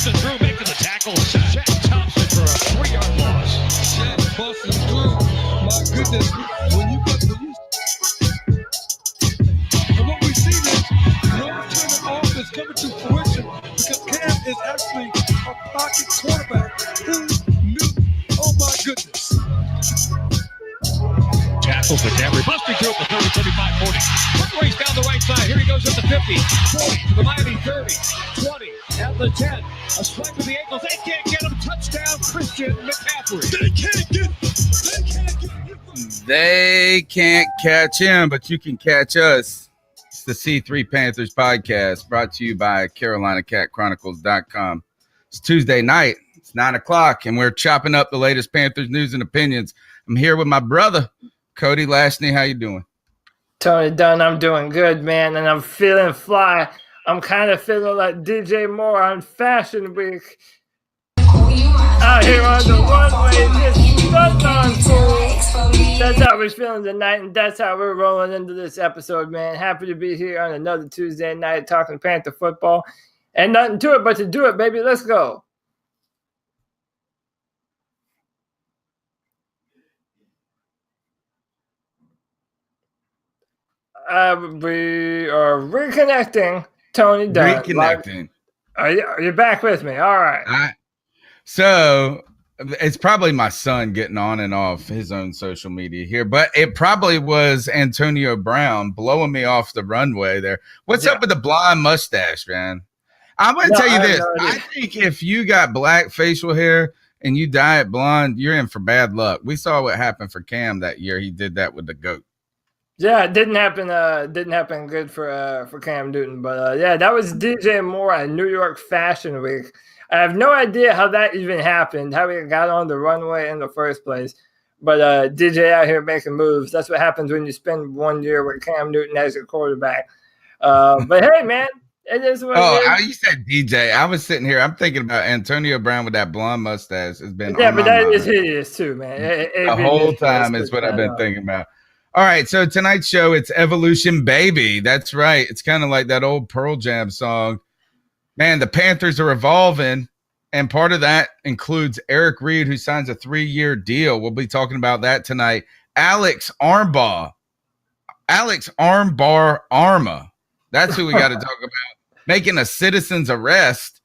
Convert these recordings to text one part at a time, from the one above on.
busting through, making the tackle. Shaq Thompson for a 3-yard loss. Shaq busting through. My goodness, when you and what we see is long-term offense coming to fruition because Cam is actually a pocket quarterback. Who knew? Oh my goodness. Tackle for Camry, busting through at the 30, 35, 40. Quick race down the right side. Here he goes at the 50, 40, to the Miami 30, 20, at the 10. A swipe with the ankles. They can't get him. Touchdown, Christian McCaffrey. They can't get him. They can't catch him, but you can catch us. It's the C3 Panthers podcast brought to you by CarolinaCatChronicles.com. It's Tuesday night. It's 9 o'clock, and we're chopping up the latest Panthers news and opinions. I'm here with my brother, Cody Lashney. How you doing? Tony Dunn, I'm doing good, man, and I'm feeling fly. I'm kind of feeling like DJ Moore on Fashion Week. Out here on the runway, just stuck on cool. That's how we're feeling tonight, and that's how we're rolling into this episode, man. Happy to be here on another Tuesday night talking Panther football. And nothing to it but to do it, baby. Let's go. We are reconnecting, Tony Dunn. Reconnecting. Are you back with me? All right. So it's probably my son getting on and off his own social media here, but it probably was Antonio Brown blowing me off the runway there. What's up with the blonde mustache, man? I'm going to tell you this. I think if you got black facial hair and you dye it blonde, you're in for bad luck. We saw what happened for Cam that year. He did that with the goat. Yeah, it didn't happen. Didn't happen good for Cam Newton, but yeah, that was DJ Moore at New York Fashion Week. I have no idea how that even happened, how he got on the runway in the first place. But DJ out here making moves. That's what happens when you spend 1 year with Cam Newton as your quarterback. But hey, man, it is what it is. You said DJ. I was sitting here. I'm thinking about Antonio Brown with that blonde mustache. Has been yeah, on but my that mind. is hideous too, man. The whole time is what I've been thinking about. All right, so tonight's show, it's Evolution Baby. That's right. It's kind of like that old Pearl Jam song. Man, the Panthers are evolving, and part of that includes Eric Reid, who signs a 3-year deal. We'll be talking about that tonight. Alex Arm-Bar Armah. That's who we got to talk about. Making a citizen's arrest.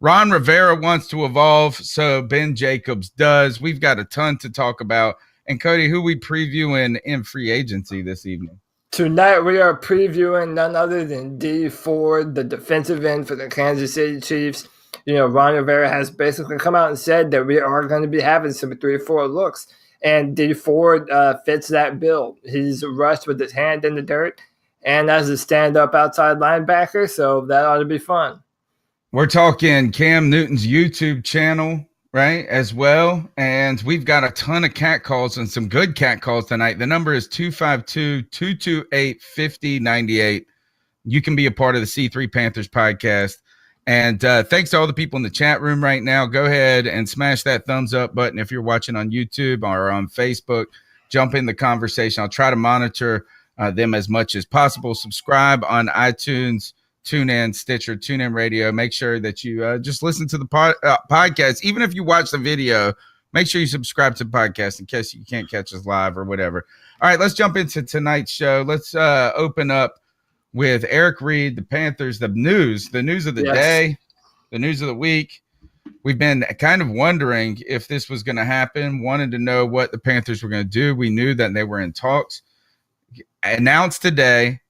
Ron Rivera wants to evolve, so Ben Jacobs does. We've got a ton to talk about. And Cody, who we previewing in free agency this evening? Tonight we are previewing none other than D Ford, the defensive end for the Kansas City Chiefs. You know, Ron Rivera has basically come out and said that we are going to be having some 3-4 looks. And D Ford fits that bill. He's rushed with his hand in the dirt and as a stand-up outside linebacker, so that ought to be fun. We're talking Cam Newton's YouTube channel, right, as well. And we've got a ton of cat calls and some good cat calls tonight. The number is 252-228-5098. You can be a part of the C3 Panthers podcast. And thanks to all the people in the chat room right now. Go ahead and smash that thumbs up button if you're watching on YouTube or on Facebook. Jump in the conversation. I'll try to monitor them as much as possible. Subscribe on iTunes, TuneIn, Stitcher, TuneIn Radio. Make sure that you just listen to the podcast. Even if you watch the video, make sure you subscribe to the podcast in case you can't catch us live or whatever. All right, let's jump into tonight's show. Let's open up with Eric Reid, the Panthers, the news of the day, the news of the week. We've been kind of wondering if this was going to happen, wanted to know what the Panthers were going to do. We knew that they were in talks. Announced today,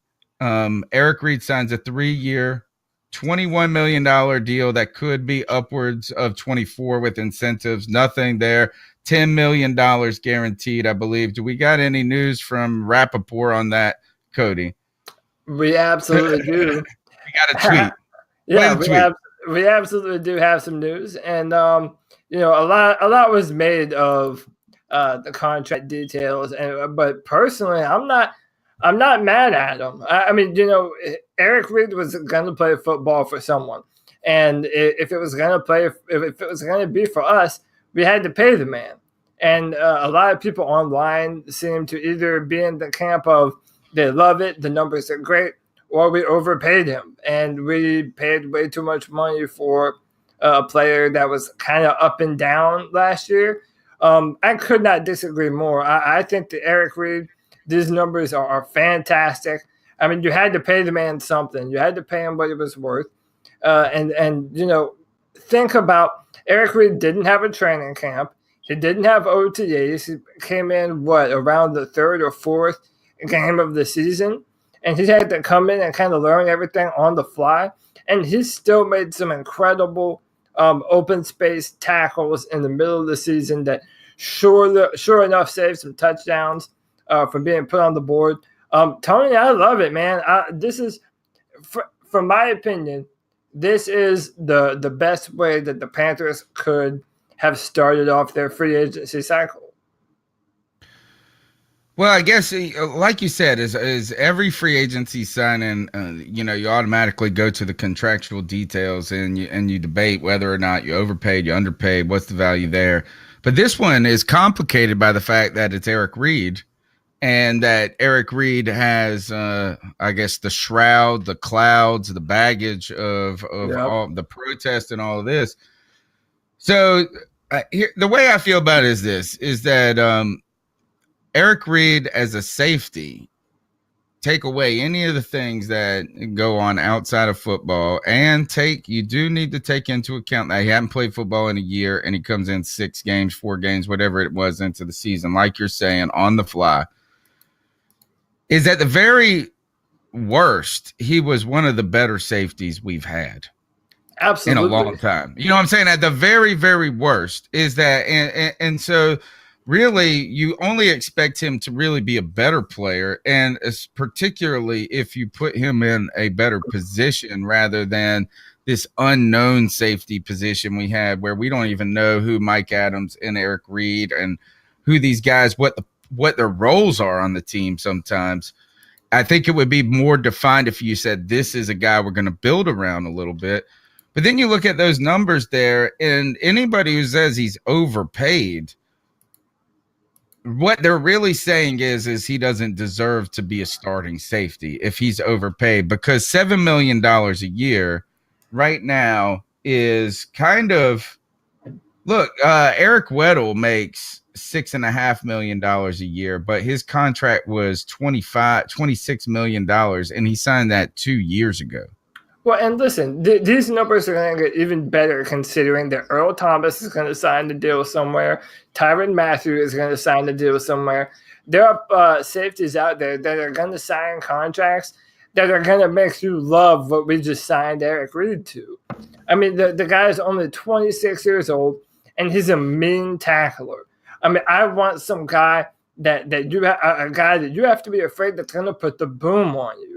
Eric Reid signs a 3-year, $21 million deal that could be upwards of 24 with incentives. Nothing there. $10 million guaranteed, I believe. Do we got any news from Rappaport on that, Cody? We absolutely do. We got a tweet. We absolutely do have some news, and you know, a lot was made of the contract details, but personally, I'm not mad at him. I mean, you know, Eric Reid was going to play football for someone, and if it was going to be for us, we had to pay the man. And a lot of people online seem to either be in the camp of they love it, the numbers are great, or we overpaid him and we paid way too much money for a player that was kind of up and down last year. I could not disagree more. I think that Eric Reid, these numbers are fantastic. I mean, you had to pay the man something. You had to pay him what it was worth. And think about Eric Reid didn't have a training camp. He didn't have OTAs. He came in, around the third or fourth game of the season. And he had to come in and kind of learn everything on the fly. And he still made some incredible open space tackles in the middle of the season that sure enough saved some touchdowns from being put on the board. Tony, I love it, man. This is, from my opinion, this is the best way that the Panthers could have started off their free agency cycle. Well, I guess, like you said, is every free agency signing, you automatically go to the contractual details and you debate whether or not you overpaid, you underpaid, what's the value there. But this one is complicated by the fact that it's Eric Reid, and that Eric Reid has, I guess, the shroud, the clouds, the baggage of all the protest and all of this. So here, the way I feel about it is that Eric Reid as a safety, take away any of the things that go on outside of football, and you do need to take into account that he hadn't played football in a year and he comes in 6 games, 4 games, whatever it was into the season, like you're saying, on the fly. Is at the very worst, he was one of the better safeties we've had. Absolutely. In a long time. You know what I'm saying? At the very, very worst is that, and so really you only expect him to really be a better player, and particularly if you put him in a better position rather than this unknown safety position we had where we don't even know who Mike Adams and Eric Reid and who these guys, what their roles are on the team sometimes. I think it would be more defined if you said this is a guy we're going to build around a little bit. But then you look at those numbers there, and anybody who says he's overpaid, what they're really saying is he doesn't deserve to be a starting safety if he's overpaid, because $7 million a year right now is kind of, look, Eric Weddle makes $6.5 million a year, but his contract was $26 million, and he signed that 2 years ago. Well, and listen, these numbers are going to get even better considering that Earl Thomas is going to sign the deal somewhere. Tyrann Mathieu is going to sign the deal somewhere. There are safeties out there that are going to sign contracts that are going to make you love what we just signed Eric Reid to. I mean, the guy is only 26 years old, and he's a mean tackler. I mean, I want some guy that you have to be afraid that's going to put the boom on you.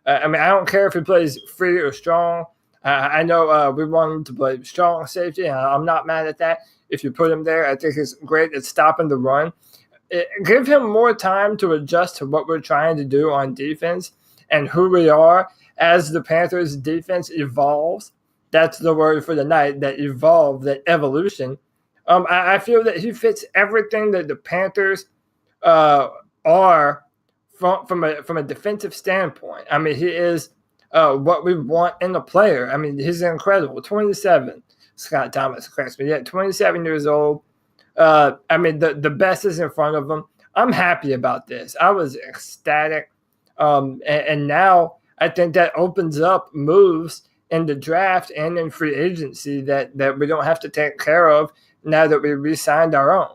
I mean, I don't care if he plays free or strong. I know we want him to play strong safety, and I'm not mad at that. If you put him there, I think he's great at stopping the run. Give him more time to adjust to what we're trying to do on defense and who we are as the Panthers' defense evolves. That's the word for the night, that evolve, that evolution. I feel that he fits everything that the Panthers are from a defensive standpoint. I mean, he is what we want in a player. I mean, he's incredible. 27. Scott Thomas corrects me. Yeah, 27 years old. I mean, the best is in front of him. I'm happy about this. I was ecstatic. And now I think that opens up moves in the draft and in free agency that we don't have to take care of now that we re-signed our own.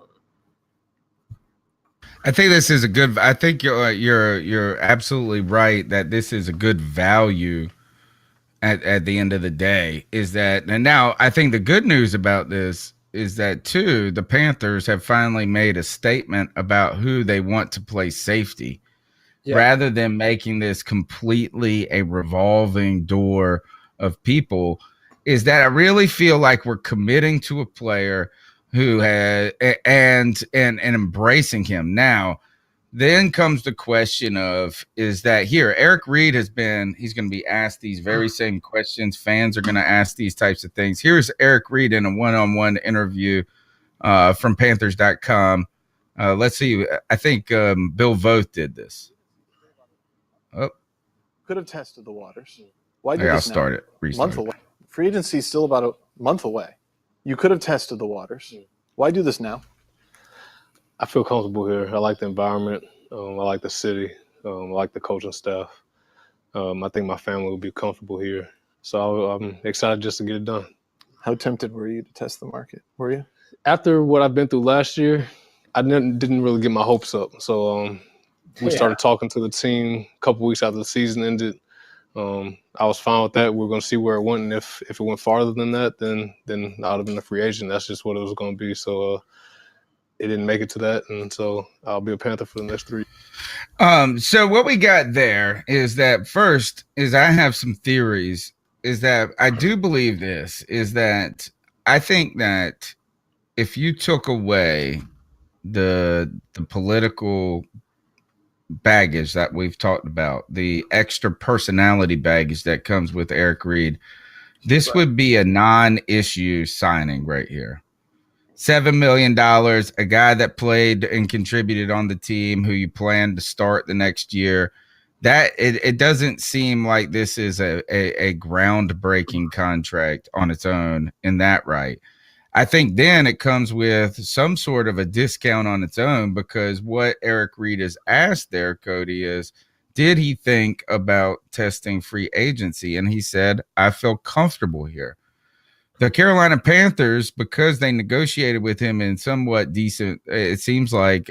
I think this is a good. I think you're absolutely right that this is a good value at the end of the day. Is that, and now I think the good news about this is that too, the Panthers have finally made a statement about who they want to play safety, rather than making this completely a revolving door of people. Is that I really feel like we're committing to a player who had and embracing him. Now, then comes the question of, is that here, Eric Reid he's going to be asked these very same questions. Fans are going to ask these types of things. Here's Eric Reid in a one-on-one interview from Panthers.com. Let's see. I think Bill Voth did this. Oh, could have tested the waters. Why I'll start it. Month away. Free agency is still about month away. You could have tested the waters. Why do this now? I feel comfortable here. I like the environment. I like the city. I like the coaching staff. I think my family will be comfortable here. So I'm excited just to get it done. How tempted were you to test the market? Were you? After what I've been through last year, I didn't really get my hopes up. So we started talking to the team a couple weeks after the season ended. I was fine with that. We were going to see where it went, and if it went farther than that, then I would have been a free agent. That's just what it was going to be. So it didn't make it to that, and so I'll be a Panther for the next 3 years. So what we got there is that first is I have some theories. Is that I do believe this is that I think that if you took away the political baggage that we've talked about, the extra personality baggage that comes with Eric Reid, this would be a non-issue signing right here. $7 million, a guy that played and contributed on the team who you plan to start the next year. That it doesn't seem like this is a groundbreaking contract on its own in that right. I think then it comes with some sort of a discount on its own, because what Eric Reid has asked there, Cody, is did he think about testing free agency? And he said, I feel comfortable here. The Carolina Panthers, because they negotiated with him in somewhat decent, it seems like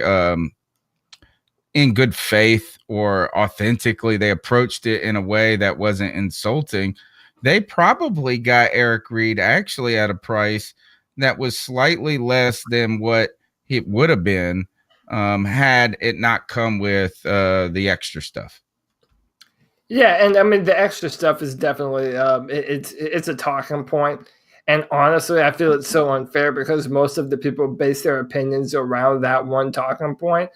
in good faith or authentically, they approached it in a way that wasn't insulting. They probably got Eric Reid actually at a price that was slightly less than what it would have been had it not come with the extra stuff. Yeah, and I mean the extra stuff is definitely it's a talking point. And honestly, I feel it's so unfair because most of the people base their opinions around that one talking point.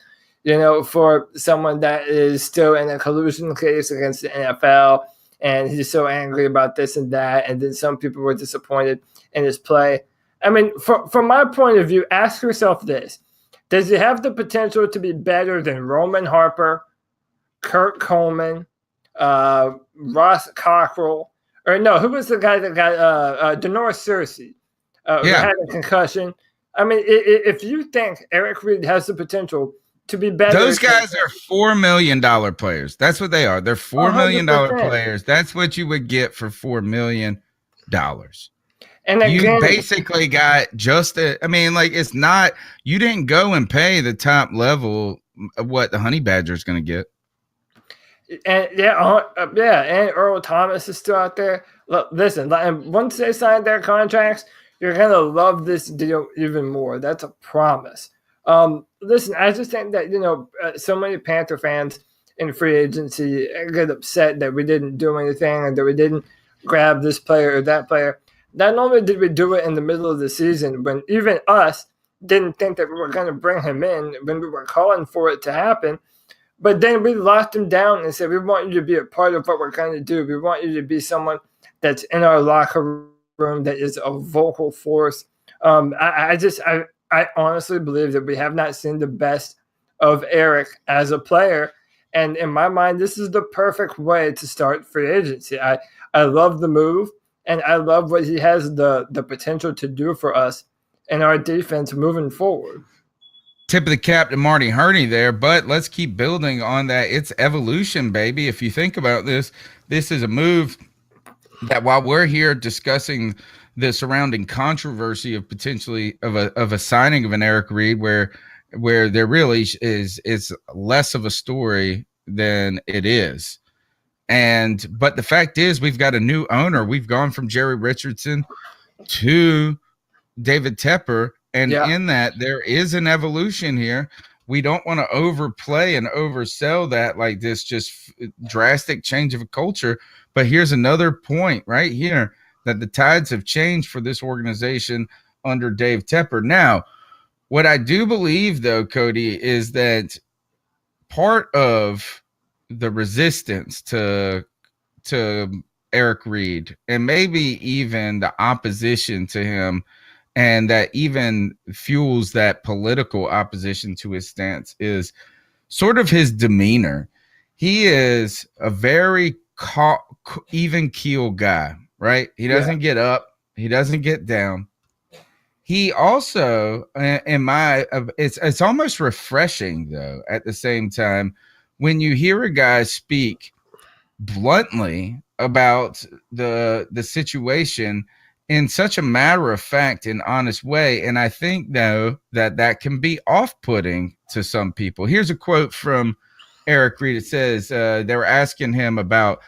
You know, for someone that is still in a collusion case against the NFL, and he's so angry about this and that, and then some people were disappointed in his play. I mean, from my point of view, ask yourself this. Does he have the potential to be better than Roman Harper, Kurt Coleman, Ross Cockrell, or no, who was the guy that got Denoris Cersei, who had a concussion? I mean, if you think Eric Reid has the potential to be better. Those guys are $4 million players. That's what they are. They're $4 million players. That's what you would get for $4 million. And again, you basically got just it's not, you didn't go and pay the top level of what the Honey Badger is going to get. And and Earl Thomas is still out there. Look, listen, and once they sign their contracts, you're going to love this deal even more. That's a promise. Listen, I just think that, so many Panther fans in free agency get upset that we didn't do anything and that we didn't grab this player or that player. Not only did we do it in the middle of the season when even us didn't think that we were going to bring him in when we were calling for it to happen, but then we locked him down and said, we want you to be a part of what we're going to do. We want you to be someone that's in our locker room that is a vocal force. I honestly believe that we have not seen the best of Eric as a player. And in my mind, this is the perfect way to start free agency. I love the move, and I love what he has the potential to do for us and our defense moving forward. Tip of the cap to Marty Hurney there, but let's keep building on that. It's evolution, baby. If you think about this, this is a move that while we're here discussing the surrounding controversy of potentially of a signing of an Eric Reid, where there really is less of a story than it is. But the fact is, we've got a new owner. We've gone from Jerry Richardson to David Tepper, and in that there is an evolution here. We don't want to overplay and oversell that like this just drastic change of a culture. But here's another point right here, that the tides have changed for this organization under Dave Tepper. Now, what I do believe, though, Cody, is that part of the resistance to Eric Reid, and maybe even the opposition to him, and that even fuels that political opposition to his stance, is sort of his demeanor. He is a very even keel guy, right? He doesn't get up He doesn't get down. He also, it's almost refreshing though. At the same time, when you hear a guy speak bluntly about the situation in such a matter of fact and honest way, and I think though that can be off-putting to some people. Here's a quote from Eric Reid. It says they were asking him about,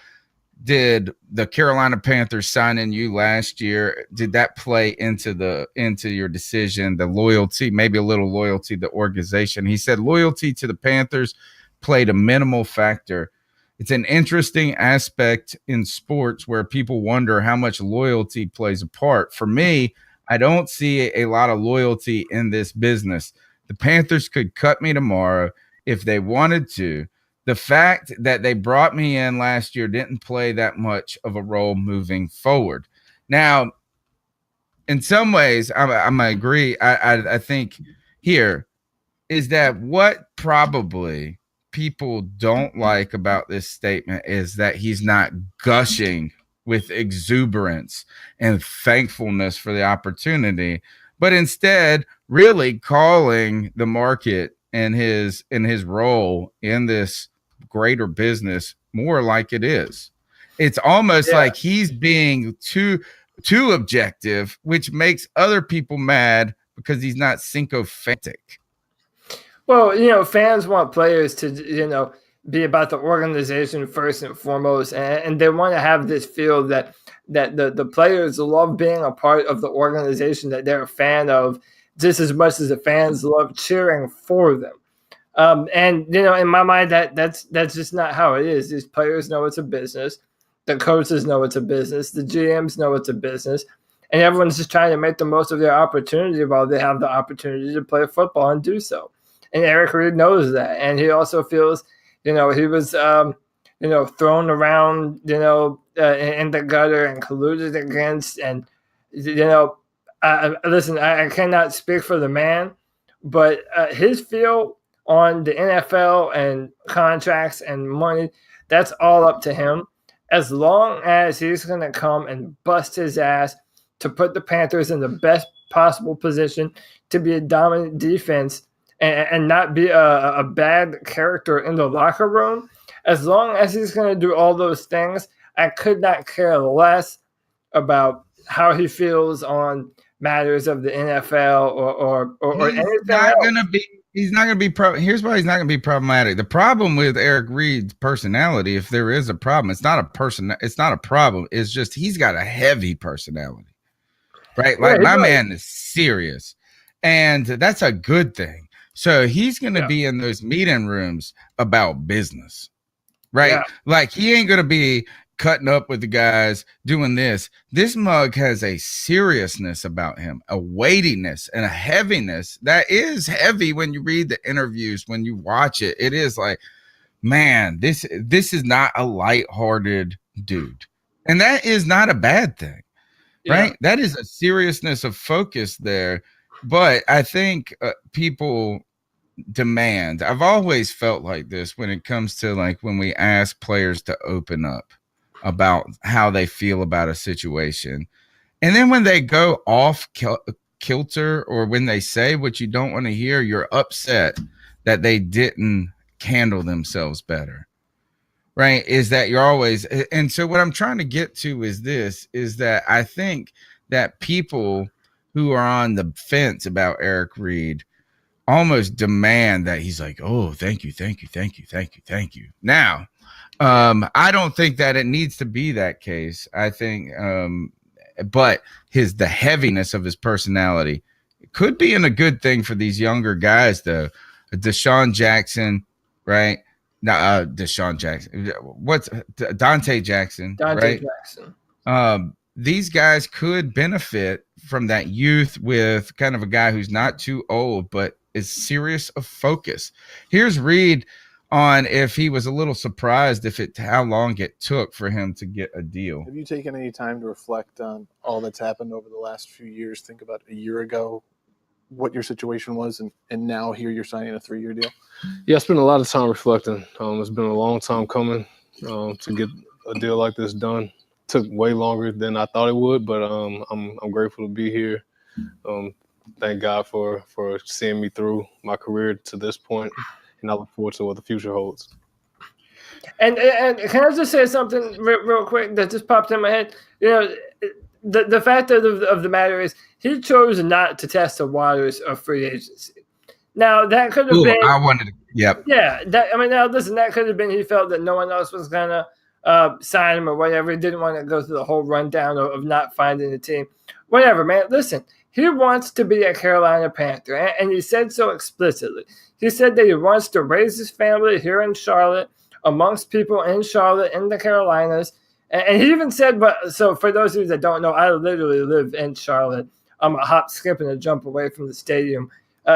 did the Carolina Panthers signing you last year, did that play into your decision, the loyalty, maybe a little loyalty to the organization? He said loyalty to the Panthers played a minimal factor. It's an interesting aspect in sports where people wonder how much loyalty plays a part. For me, I don't see a lot of loyalty in this business. The Panthers could cut me tomorrow if they wanted to. The fact that they brought me in last year didn't play that much of a role moving forward. Now, in some ways, I'm agree. I think here is that what probably people don't like about this statement is that he's not gushing with exuberance and thankfulness for the opportunity, but instead really calling the market and his role in this greater business more like it is. It's almost like he's being too objective, which makes other people mad because he's not sycophantic. Well, fans want players to, be about the organization first and foremost, and they want to have this feel that the players love being a part of the organization that they're a fan of just as much as the fans love cheering for them. And in my mind, that's just not how it is. These players know it's a business. The coaches know it's a business. The GMs know it's a business. And everyone's just trying to make the most of their opportunity while they have the opportunity to play football and do so. And Eric Reid knows that. And he also feels, he was, thrown around, in the gutter and colluded against. And, listen, I cannot speak for the man, but his feel on the NFL and contracts and money, that's all up to him. As long as he's going to come and bust his ass to put the Panthers in the best possible position to be a dominant defense and not be a bad character in the locker room, as long as he's going to do all those things, I could not care less about how he feels on matters of the NFL or anything else. He's not going to be here's why he's not going to be problematic. The problem with Eric Reid's personality, if there is a problem, it's not a problem. It's just he's got a heavy personality, right? Like my man is serious, and that's a good thing. So he's going to be in those meeting rooms about business, right? Yeah. Like he ain't going to be cutting up with the guys doing this. This mug has a seriousness about him, a weightiness and a heaviness that is heavy when you read the interviews, when you watch it. It is like, man, this is not a lighthearted dude. And that is not a bad thing, right? That is a seriousness of focus there. But I think people demand, I've always felt like this when it comes to like when we ask players to open up about how they feel about a situation. And then when they go off kilter or when they say what you don't want to hear, you're upset that they didn't handle themselves better, right? Is that you're always, and so what I'm trying to get to is this, is that I think that people who are on the fence about Eric Reid almost demand that he's like, oh, thank you. Now, I don't think that it needs to be that case. I think, but the heaviness of his personality could be in a good thing for these younger guys, though. Deshaun Jackson, right? Deshaun Jackson. What's Dante Jackson? Right? Jackson. These guys could benefit from that youth with kind of a guy who's not too old, but is serious of focus. Here's Reid on if he was a little surprised how long it took for him to get a deal. Have you taken any time to reflect on all that's happened over the last few years? Think about a year ago, what your situation was, and now here you're signing a 3-year deal? Yeah, I spent a lot of time reflecting. It's been a long time coming to get a deal like this done. took way longer than I thought it would, but I'm grateful to be here. Thank God for seeing me through my career to this point, and I look forward to what the future holds. And can I just say something real quick that just popped in my head? You know, the fact of the matter is he chose not to test the waters of free agency. Now that could have been. I wanted to. Yep. Yeah. Now listen, that could have been he felt that no one else was gonna sign him or whatever. He didn't want to go through the whole rundown of not finding a team. Whatever, man. Listen, he wants to be a Carolina Panther, and he said so explicitly. He said that he wants to raise his family here in Charlotte, amongst people in Charlotte, in the Carolinas. And he even said, so for those of you that don't know, I literally live in Charlotte. I'm a hop, skip, and a jump away from the stadium.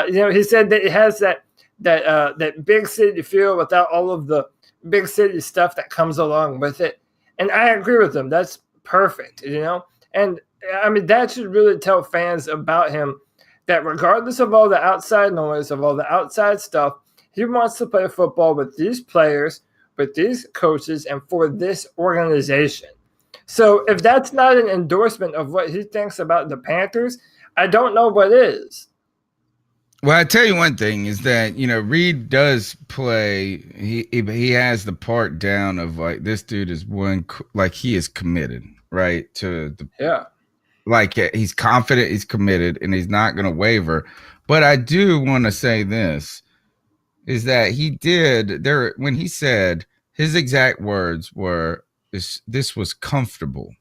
He said that it has that big city feel without all of the big city stuff that comes along with it. And I agree with him. That's perfect, And I mean, that should really tell fans about him that regardless of all the outside noise, of all the outside stuff, he wants to play football with these players, with these coaches, and for this organization. So if that's not an endorsement of what he thinks about the Panthers, I don't know what is. Well, I tell you one thing is that, Reid does play. He has the part down of like, this dude is he is committed, right? Like he's confident, he's committed, and he's not going to waver. But I do want to say this is that he did there when he said his exact words were, this was comfortable.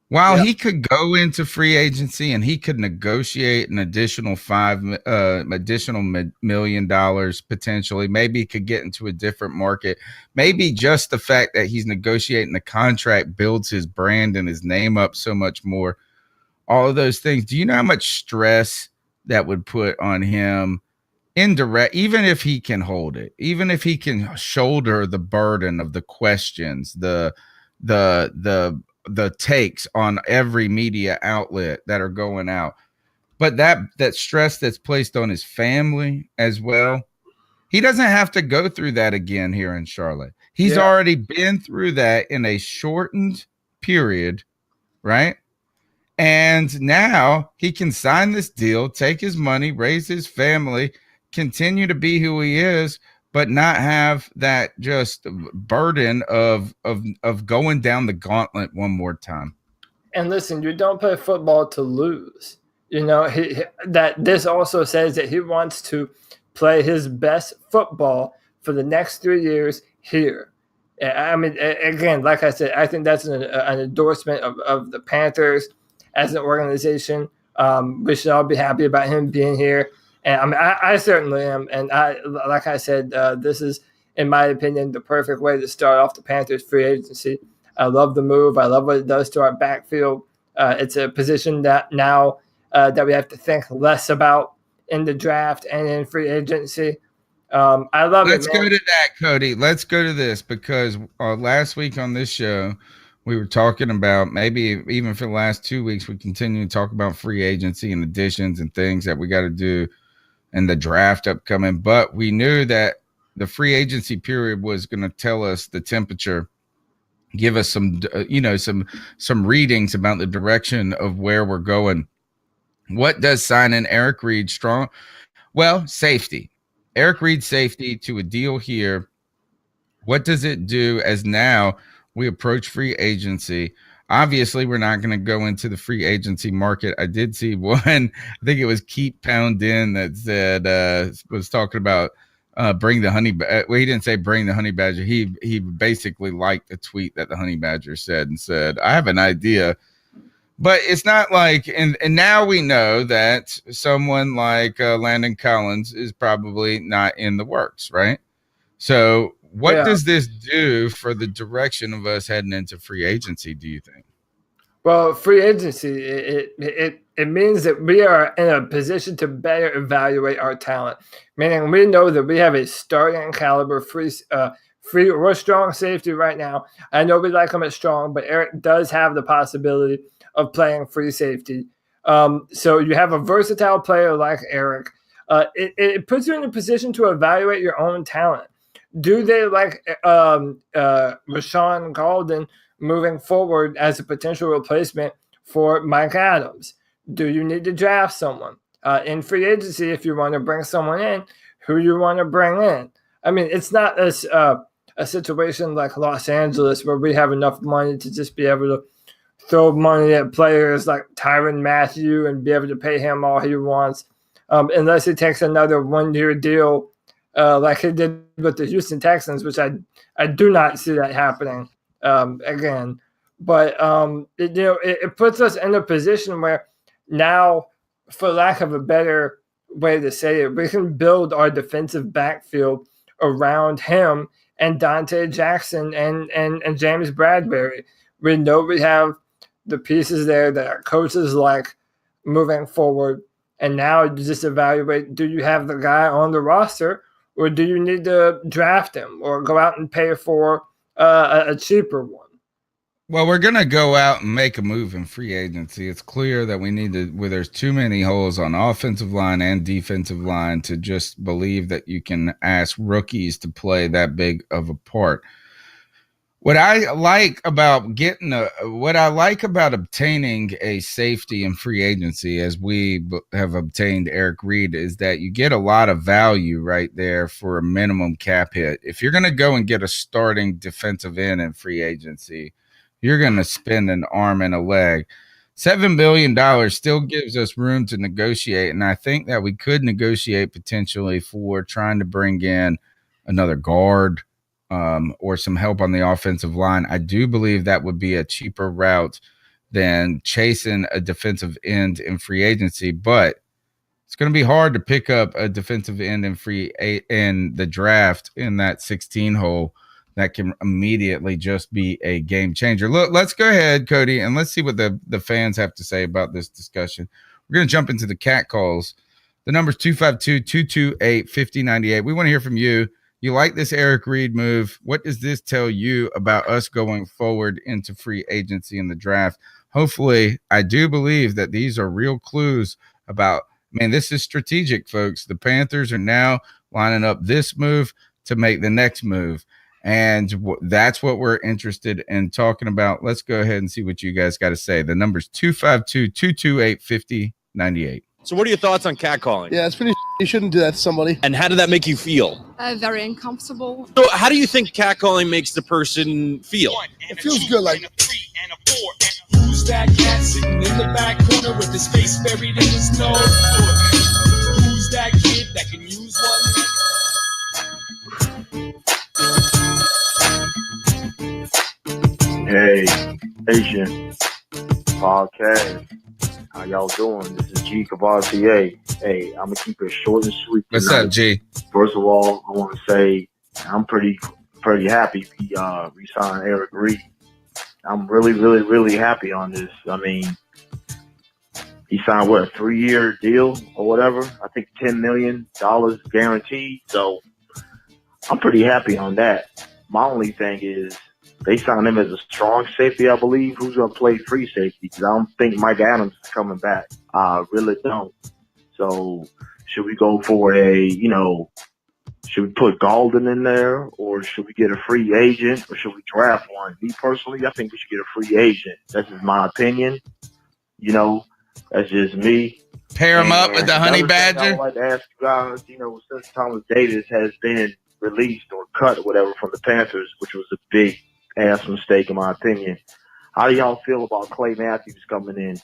While he could go into free agency and he could negotiate an additional $5 million potentially, maybe he could get into a different market. Maybe just the fact that he's negotiating the contract builds his brand and his name up so much more. All of those things. Do you know how much stress that would put on him? Indirect, even if he can hold it, even if he can shoulder the burden of the questions, the takes on every media outlet that are going out, but that stress that's placed on his family as well, he doesn't have to go through that again here in Charlotte. He's already been through that in a shortened period, right? And now he can sign this deal, take his money, raise his family, continue to be who he is, but not have that just burden of going down the gauntlet one more time. And listen, you don't play football to lose. That this also says that he wants to play his best football for the next 3 years here. I mean, again, like I said, I think that's an endorsement of the Panthers as an organization. We should all be happy about him being here. And I mean, I certainly am. And like I said, this is, in my opinion, the perfect way to start off the Panthers free agency. I love the move. I love what it does to our backfield. It's a position that now that we have to think less about in the draft and in free agency. I love Let's it. Let's go to that, Cody. Let's go to this because last week on this show, we were talking about, maybe even for the last 2 weeks, we continue to talk about free agency and additions and things that we got to do and the draft upcoming. But we knew that the free agency period was going to tell us the temperature, give us some readings about the direction of where we're going. What does signing Eric Reid strong? Well, safety. Eric Reid safety to a deal here. What does it do as now we approach free agency? Obviously, we're not going to go into the free agency market. I did see one, I think it was Keep Pound In, that said, was talking about bring the honey. Well, he didn't say bring the honey badger. He basically liked a tweet that the honey badger said and said, I have an idea. But it's not like, and now we know that someone like Landon Collins is probably not in the works, right? So what does this do for the direction of us heading into free agency, do you think? Well, free agency, it means that we are in a position to better evaluate our talent. Meaning we know that we have a starting caliber free or strong safety right now. I know we like him at strong, but Eric does have the possibility of playing free safety. So you have a versatile player like Eric. It puts you in a position to evaluate your own talent. Do they like Rashawn Golden moving forward as a potential replacement for Mike Adams? Do you need to draft someone? In free agency, if you want to bring someone in, who you want to bring in? I mean, it's not a situation like Los Angeles where we have enough money to just be able to throw money at players like Tyrann Mathieu and be able to pay him all he wants, unless he takes another 1-year deal like he did with the Houston Texans, which I do not see that happening again. But it puts us in a position where now, for lack of a better way to say it, we can build our defensive backfield around him and Dante Jackson and James Bradbury. We know we have the pieces there that our coaches like moving forward. And now you just evaluate, do you have the guy on the roster, or do you need to draft him or go out and pay for a cheaper one? Well, we're going to go out and make a move in free agency. It's clear that we need to, where there's too many holes on offensive line and defensive line to just believe that you can ask rookies to play that big of a part. What I like about obtaining a safety in free agency, as we have obtained Eric Reid, is that you get a lot of value right there for a minimum cap hit. If you're going to go and get a starting defensive end in free agency, you're going to spend an arm and a leg. $7 billion still gives us room to negotiate, and I think that we could negotiate potentially for trying to bring in another guard, or some help on the offensive line. I do believe that would be a cheaper route than chasing a defensive end in free agency, but it's going to be hard to pick up a defensive end in the draft in that 16 hole that can immediately just be a game changer. Look, let's go ahead, Cody, and let's see what the fans have to say about this discussion. We're going to jump into the cat calls. The number's 252-228-5098. We want to hear from you. You like this Eric Reid move? What does this tell you about us going forward into free agency in the draft? Hopefully, I do believe that these are real clues about, man, this is strategic, folks. The Panthers are now lining up this move to make the next move. And that's what we're interested in talking about. Let's go ahead and see what you guys got to say. The number's 252-228-5098. So what are your thoughts on catcalling? Yeah, it's pretty. You shouldn't do that to somebody. And how did that make you feel? Very uncomfortable. So how do you think catcalling makes the person feel? It feels good, like. Who's that cat sitting in the back corner with his face buried in his nose? Who's that kid that can use one? Hey, Asian podcast. How y'all doing? This is G Cavassier. Hey, I'm gonna keep it short and sweet. What's up, G? First of all, I want to say I'm pretty happy we re-signed Eric Reid. I'm really happy on this. I mean, he signed a 3-year deal or whatever. I think $10 million guaranteed. So I'm pretty happy on that. My only thing is, they signed him as a strong safety, I believe. Who's going to play free safety? Because I don't think Mike Adams is coming back. I really don't. So should we go for should we put Golden in there, or should we get a free agent, or should we draft one? Me personally, I think we should get a free agent. That's just my opinion. That's just me. Pair him up with the Honey Badger. I would like to ask you guys, since Thomas Davis has been released or cut or whatever from the Panthers, which was a big ass mistake in my opinion. How do y'all feel about Clay Matthews coming in,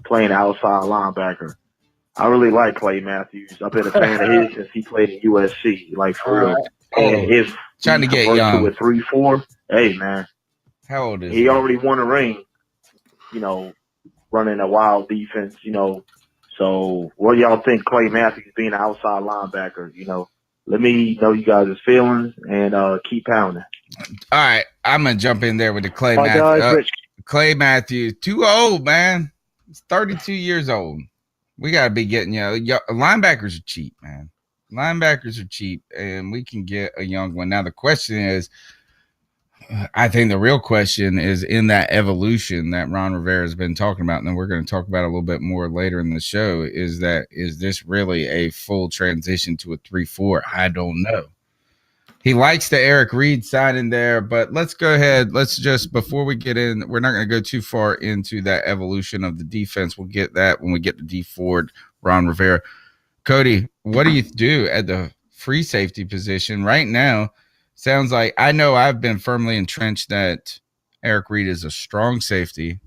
playing outside linebacker? I really like Clay Matthews. I've been a fan of his since he played in USC, like for real. And if trying to get young with 3-4, hey man, how old is he? Already won a ring, running a wild defense, So what do y'all think Clay Matthews being an outside linebacker? Let me know you guys' feelings and keep pounding. All right, I'm gonna jump in there with the Clay Matthews. Clay Matthews, too old, man. He's 32 years old. We gotta be getting linebackers are cheap, man. Linebackers are cheap, and we can get a young one. Now the question is, I think the real question is in that evolution that Ron Rivera has been talking about, and then we're going to talk about it a little bit more later in the show, is this really a full transition to a 3-4? I don't know. He likes the Eric Reid side in there, but let's go ahead. Let's just, before we get in, we're not going to go too far into that evolution of the defense. We'll get that when we get to D Ford, Ron Rivera. Cody, what do you do at the free safety position right now? Sounds like, I know I've been firmly entrenched that Eric Reid is a strong safety.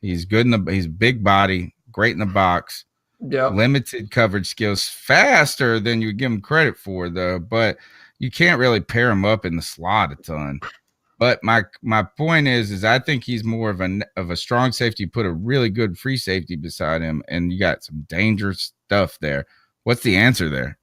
He's good he's big body, great in the box, limited coverage skills, faster than you give him credit for, though, but you can't really pair him up in the slot a ton. But my point is I think he's more of a strong safety. Put a really good free safety beside him, and you got some dangerous stuff there. What's the answer there?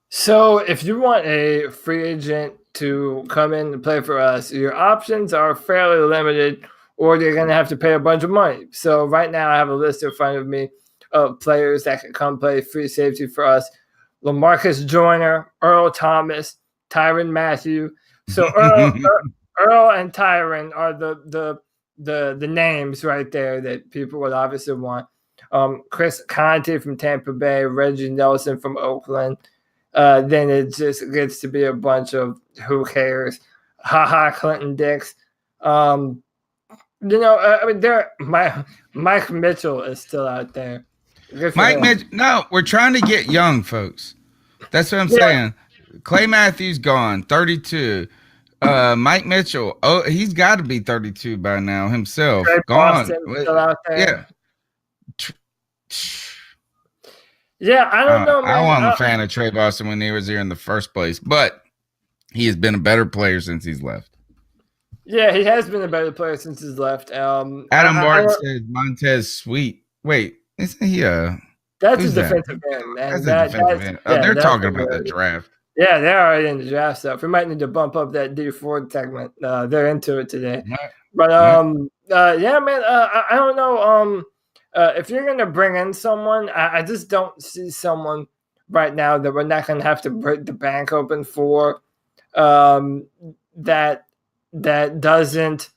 So if you want a free agent to come in and play for us, your options are fairly limited, or you're going to have to pay a bunch of money. So right now I have a list in front of me of players that can come play free safety for us. LaMarcus Joyner, Earl Thomas, Tyrann Mathieu. So Earl and Tyrann are the names right there that people would obviously want. Chris Conte from Tampa Bay, Reggie Nelson from Oakland. Then it just gets to be a bunch of who cares. Clinton Dix. I mean, Mike Mitchell is still out there. Mike Mitchell. No, we're trying to get young folks. That's what I'm saying. Clay Matthews gone, 32. Mike Mitchell, he's got to be 32 by now himself. Trey Gone. Still out there. Yeah, I don't know, man. I wasn't a fan of Trey Boston when he was here in the first place, but he has been a better player since he's left. Yeah, he has been a better player since he's left. Adam Martin said Montez Sweet. Wait, isn't he that's a defensive end, man. That's a defensive end. They're talking about the draft. Yeah, they're already in the draft stuff. We might need to bump up that D Ford segment. They're into it today. But yeah, man, I don't know. If you're gonna bring in someone, I just don't see someone right now that we're not gonna have to break the bank open for. That doesn't,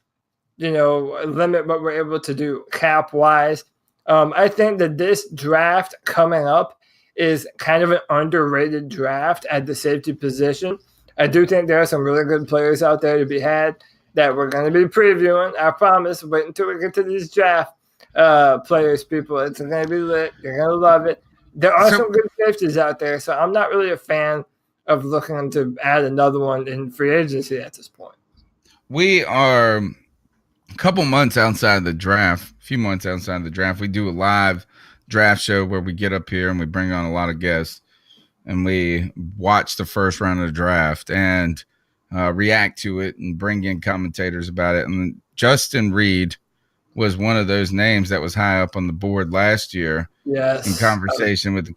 limit what we're able to do cap wise. I think that this draft coming up is kind of an underrated draft at the safety position. I do think there are some really good players out there to be had that we're going to be previewing. I promise. Wait until we get to these draft players, people. It's going to be lit. You're going to love it. There are some good safeties out there, so I'm not really a fan of looking to add another one in free agency at this point. We are a couple months outside the draft, a few months outside the draft. We do a live draft show where we get up here and we bring on a lot of guests and we watch the first round of the draft and react to it and bring in commentators about it. And Justin Reid was one of those names that was high up on the board last year. Yes, in conversation with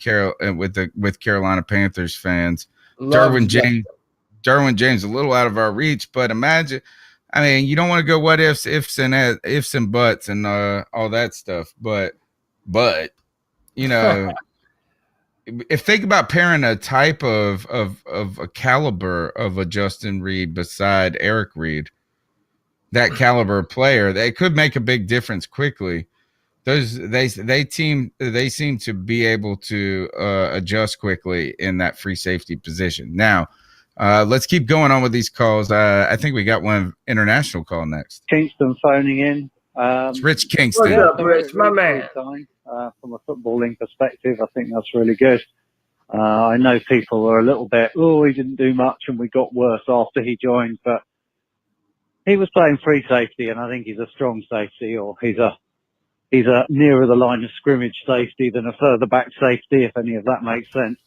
Carolina Panthers fans. Derwin James, a little out of our reach, but imagine. I mean, you don't want to go what ifs and buts and all that stuff, but if think about pairing a type of a caliber of a Justin Reid beside Eric Reid, that caliber player, they could make a big difference quickly. They seem to be able to adjust quickly in that free safety position. Now, let's keep going on with these calls. I think we got one international call next. Kingston phoning in. It's Rich Kingston. What's up, Rich, my man? From a footballing perspective, I think that's really good. I know people are a little bit, he didn't do much and we got worse after he joined, but he was playing free safety and I think he's a strong safety, or he's a nearer the line of scrimmage safety than a further back safety, if any of that makes sense.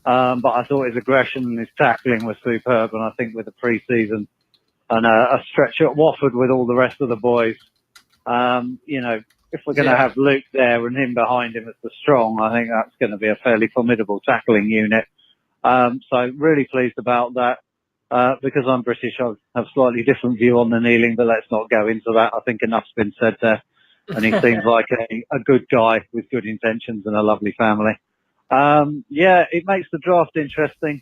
But I thought his aggression and his tackling was superb, and I think with the pre-season and a stretch at Watford with all the rest of the boys, if we're going to have Luke there and him behind him as the strong, I think that's going to be a fairly formidable tackling unit. So really pleased about that. Because I'm British, I have a slightly different view on the kneeling, but let's not go into that. I think enough's been said there. And he seems like a good guy with good intentions and a lovely family. It makes the draft interesting.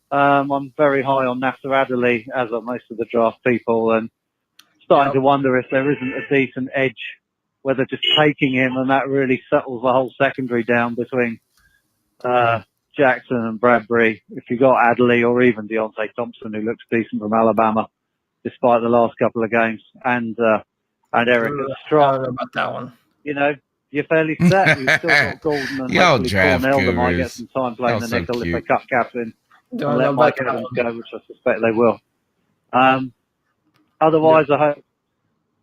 I'm very high on Nasser Adderley, as are most of the draft people, and starting to wonder if there isn't a decent edge, whether just taking him and that really settles the whole secondary down between Jackson and Bradbury, if you got Adley or even Deontay Thompson, who looks decent from Alabama, despite the last couple of games, and Eric Strong, I don't know about that one. you know, you're fairly set. You've still got Golden and Y'all hopefully draft Cornell that might get gurus. some time playing the Y'all so nickel if cute. they cut captain Don't and know let about Mike that Evans one. go, which I suspect they will. Otherwise, I hope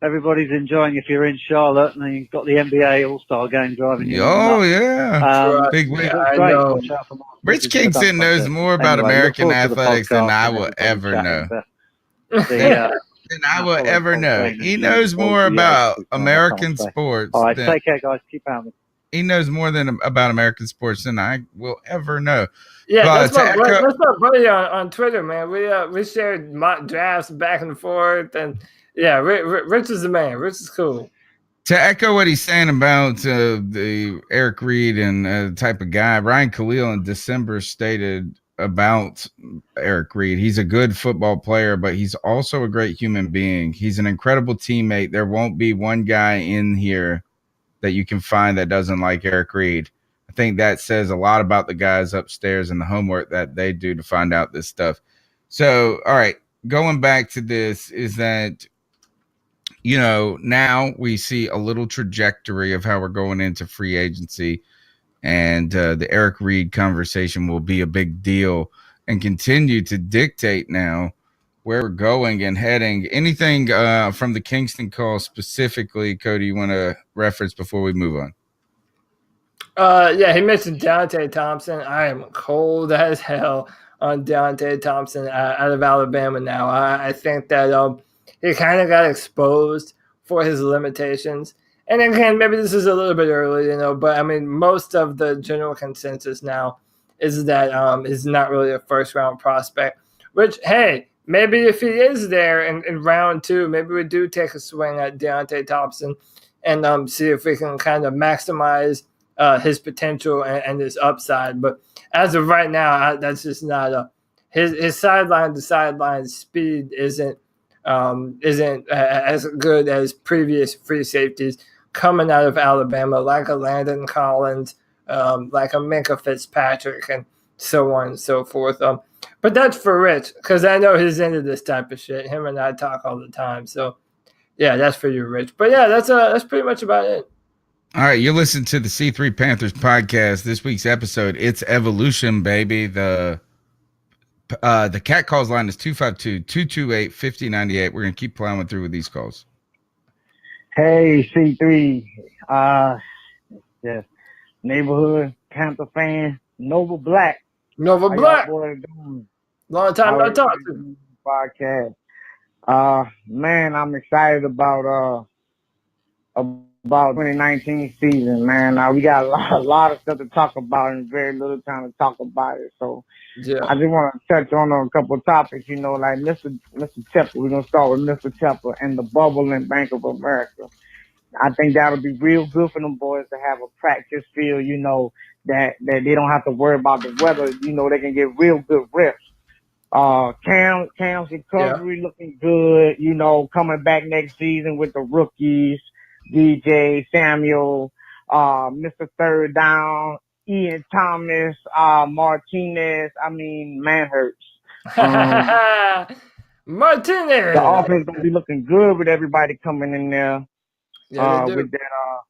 everybody's enjoying. If you're in Charlotte and you've got the NBA All-Star game driving you. Oh, yeah. Big Yeah, week. I Great. know. Watch out for Mark Rich Bridges and the Kingston dunk knows contest. more about Anyway, American look forward to the athletics than podcast I and will everybody ever chatting. know. The, I will ever know. He the knows more about I American can't say. sports. All right, than, take care, guys. Keep out. He knows more than about American sports than I will ever know. Yeah, But that's my buddy on Twitter, man. We shared mock drafts back and forth, and yeah, Rich is the man. Rich is cool. To echo what he's saying about the Eric Reid and the type of guy, Ryan Khalil in December stated about Eric Reid. He's a good football player, but he's also a great human being. He's an incredible teammate. There won't be one guy in here that you can find that doesn't like Eric Reid. I think that says a lot about the guys upstairs and the homework that they do to find out this stuff. So, all right, going back to this is that, you know, now we see a little trajectory of how we're going into free agency, and the Eric Reid conversation will be a big deal and continue to dictate now where we're going and heading. Anything from the Kingston call specifically, Cody, you want to reference before we move on? Yeah, he mentioned Deontay Thompson. I am cold as hell on Deontay Thompson out of Alabama now. I think that he kind of got exposed for his limitations. And again, maybe this is a little bit early, you know, but I mean, most of the general consensus now is that he's not really a first-round prospect, which, hey, maybe if he is there in round 2, maybe we do take a swing at Deontay Thompson and see if we can kind of maximize his potential and his upside. But as of right now, that's just not his sideline to sideline speed isn't as good as previous free safeties coming out of Alabama, like a Landon Collins, like a Minkah Fitzpatrick, and so on and so forth. But that's for Rich, because I know he's into this type of shit. Him and I talk all the time. So, yeah, that's for you, Rich. But, yeah, that's pretty much about it. All right, you're listening to the C3 Panthers podcast. This week's episode, it's evolution, baby. The cat calls line is 252-228-5098. We're going to keep plowing through with these calls. Hey, C3. Yeah, neighborhood Panther fan, Nova Black. Nova How Black. y'all boys doing? Long time no talk to. Podcast. Man, I'm excited about 2019 season, man. We got a lot of stuff to talk about and very little time to talk about it. So yeah. I just want to touch on a couple of topics, you know, like Mr. Tepper. We're going to start with Mr. Tepper and the bubble in Bank of America. I think that'll be real good for them boys to have a practice field, you know, that they don't have to worry about the weather. You know, they can get real good reps. Cam's recovery looking good, you know, coming back next season with the rookies. DJ, Samuel, Mr. Third Down, Ian Thomas, Martinez. I mean, man hurts. Martinez. The offense gonna be looking good with everybody coming in there. Yeah, with that,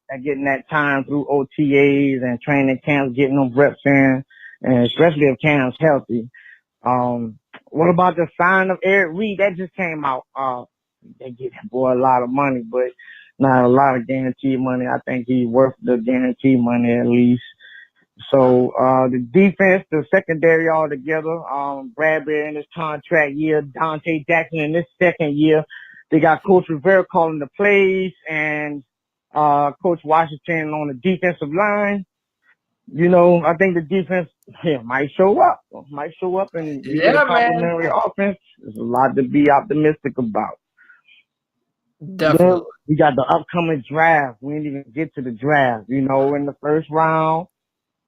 and getting that time through OTAs and training camps, getting them reps in, and especially if Cam's healthy. What about the sign of Eric Reid? That just came out. They get that boy a lot of money, but not a lot of guaranteed money. I think he's worth the guaranteed money at least. So the defense, the secondary all together, Bradbury in his contract year, Dante Jackson in his second year. They got Coach Rivera calling the plays and Coach Washington on the defensive line. You know, I think the defense might show up and be a complimentary offense. There's a lot to be optimistic about. Definitely. Then we got the upcoming draft. We didn't even get to the draft. You know, in the first round,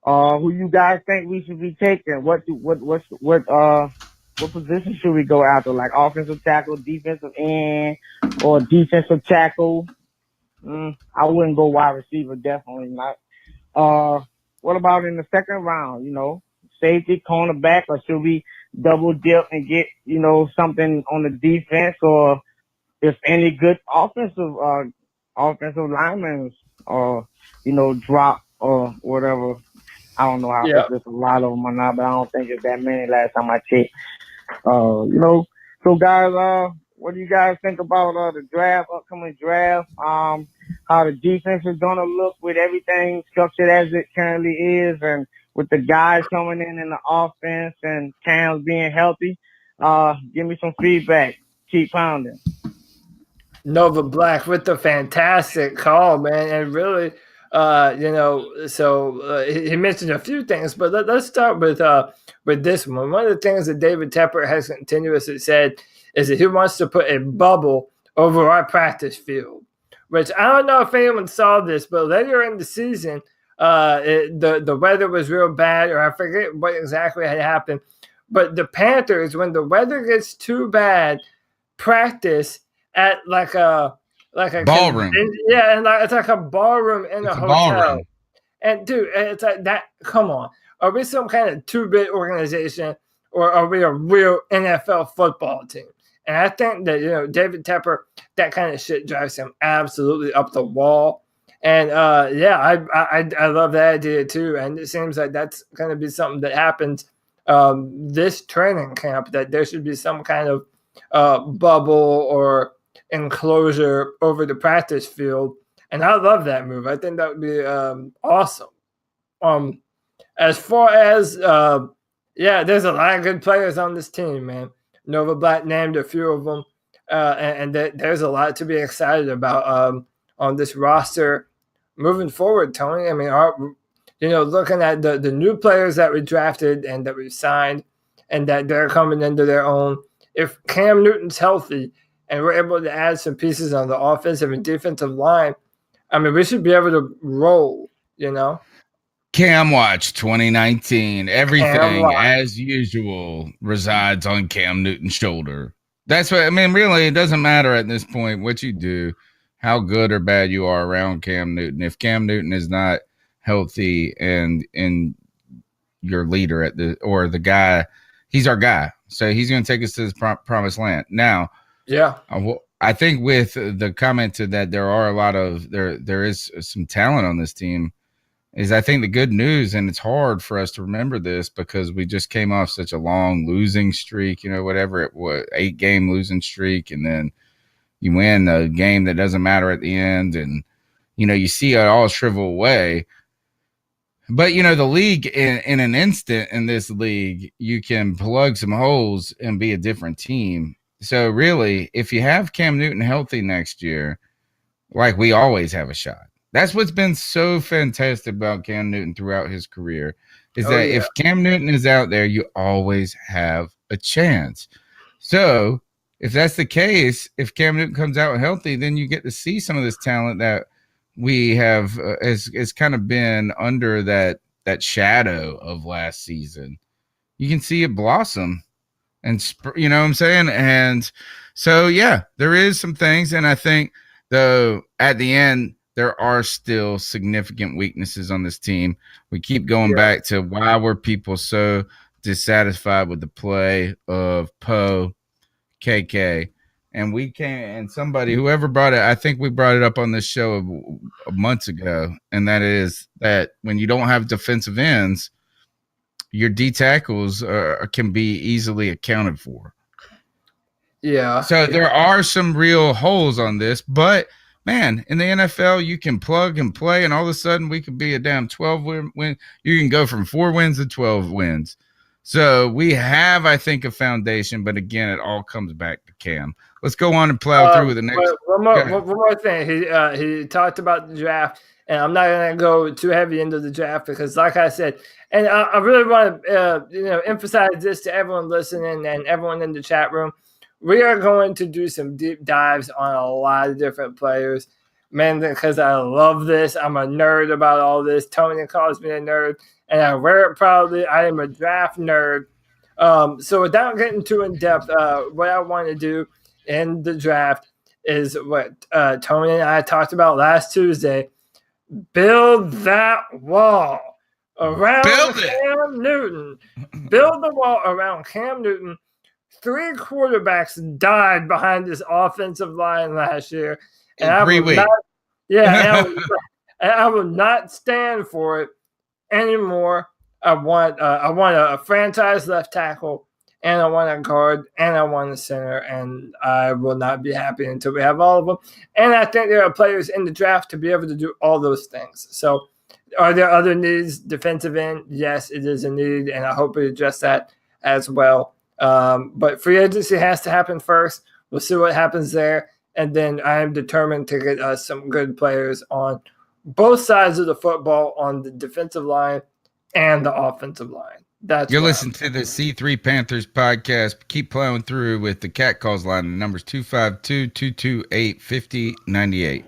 who you guys think we should be taking? What position should we go after? Like offensive tackle, defensive end, or defensive tackle? I wouldn't go wide receiver. Definitely not. What about in the second round? You know, safety, cornerback, or should we double dip and get, something on the defense, or if any good offensive linemen or, drop or whatever. I don't know if there's a lot of them or not, but I don't think it's that many last time I checked. So guys, what do you guys think about the upcoming draft? How the defense is gonna look with everything structured as it currently is, and with the guys coming in the offense and Cam's being healthy. Give me some feedback. Keep pounding. Nova Black with the fantastic call, man, and really, he mentioned a few things, but let's start with this one. One of the things that David Tepper has continuously said is that he wants to put a bubble over our practice field, which I don't know if anyone saw this, but later in the season, the weather was real bad, or I forget what exactly had happened, but the Panthers, when the weather gets too bad, practice at like a ballroom. And it's like a ballroom in a hotel. Ballroom. And dude, it's like that. Come on, are we some kind of 2-bit organization, or are we a real NFL football team? And I think that David Tepper, that kind of shit drives him absolutely up the wall. And I love that idea too. And it seems like that's going to be something that happens this training camp. That there should be some kind of bubble or enclosure over the practice field, and I love that move. I think that would be awesome. As far as there's a lot of good players on this team, man. Nova Black named a few of them, and there's a lot to be excited about on this roster moving forward, Tony. I mean, looking at the new players that we drafted and that we signed, and that they're coming into their own. If Cam Newton's healthy and we're able to add some pieces on the offensive and defensive line, I mean, we should be able to roll, Cam Watch 2019. Everything, as usual, resides on Cam Newton's shoulder. That's what I mean. Really, it doesn't matter at this point what you do, how good or bad you are around Cam Newton. If Cam Newton is not healthy and your leader or the guy, he's our guy. So he's going to take us to this promised land. Now, I think with the comment to that there are a lot of there is some talent on this team. Is I think the good news, and it's hard for us to remember this because we just came off such a long losing streak, 8-game losing streak, and then you win a game that doesn't matter at the end, and you see it all shrivel away. But the league in an instant in this league, you can plug some holes and be a different team. So really, if you have Cam Newton healthy next year, like we always have a shot. That's what's been so fantastic about Cam Newton throughout his career is if Cam Newton is out there, you always have a chance. So if that's the case, if Cam Newton comes out healthy, then you get to see some of this talent that we have has kind of been under that shadow of last season. You can see it blossom, and you know what I'm saying? And so, there is some things. And I think though at the end, there are still significant weaknesses on this team. We keep going back to why were people so dissatisfied with the play of Poe, KK, and whoever brought it, I think we brought it up on this show months ago, and that is that when you don't have defensive ends, your D tackles can be easily accounted for. Yeah. So there are some real holes on this, but man, in the NFL, you can plug and play, and all of a sudden we could be a damn 12-win. You can go from 4 wins to 12 wins. So we have, I think, a foundation, but again, it all comes back to Cam. Let's go on and plow through with the next. One more thing. He talked about the draft, and I'm not going to go too heavy into the draft because, like I said, and I really want to emphasize this to everyone listening and everyone in the chat room. We are going to do some deep dives on a lot of different players, man, because I love this. I'm a nerd about all this. Tony calls me a nerd, and I wear it proudly. I am a draft nerd. So without getting too in-depth, what I want to do in the draft is what Tony and I talked about last Tuesday. Build that wall. around Build it. Cam Newton. Build the wall around Cam Newton. 3 quarterbacks died behind this offensive line last year. And I will not, and I will not stand for it anymore. I want a franchise left tackle, and I want a guard, and I want a center, and I will not be happy until we have all of them. And I think there are players in the draft to be able to do all those things. So are there other needs? Defensive end? Yes, it is a need, and I hope we address that as well. But free agency has to happen first. We'll see what happens there. And then I am determined to get some good players on both sides of the football, on the defensive line and the offensive line. You're listening to the C3 Panthers podcast. Keep plowing through with the Cat Calls line. The number's 252-228-5098.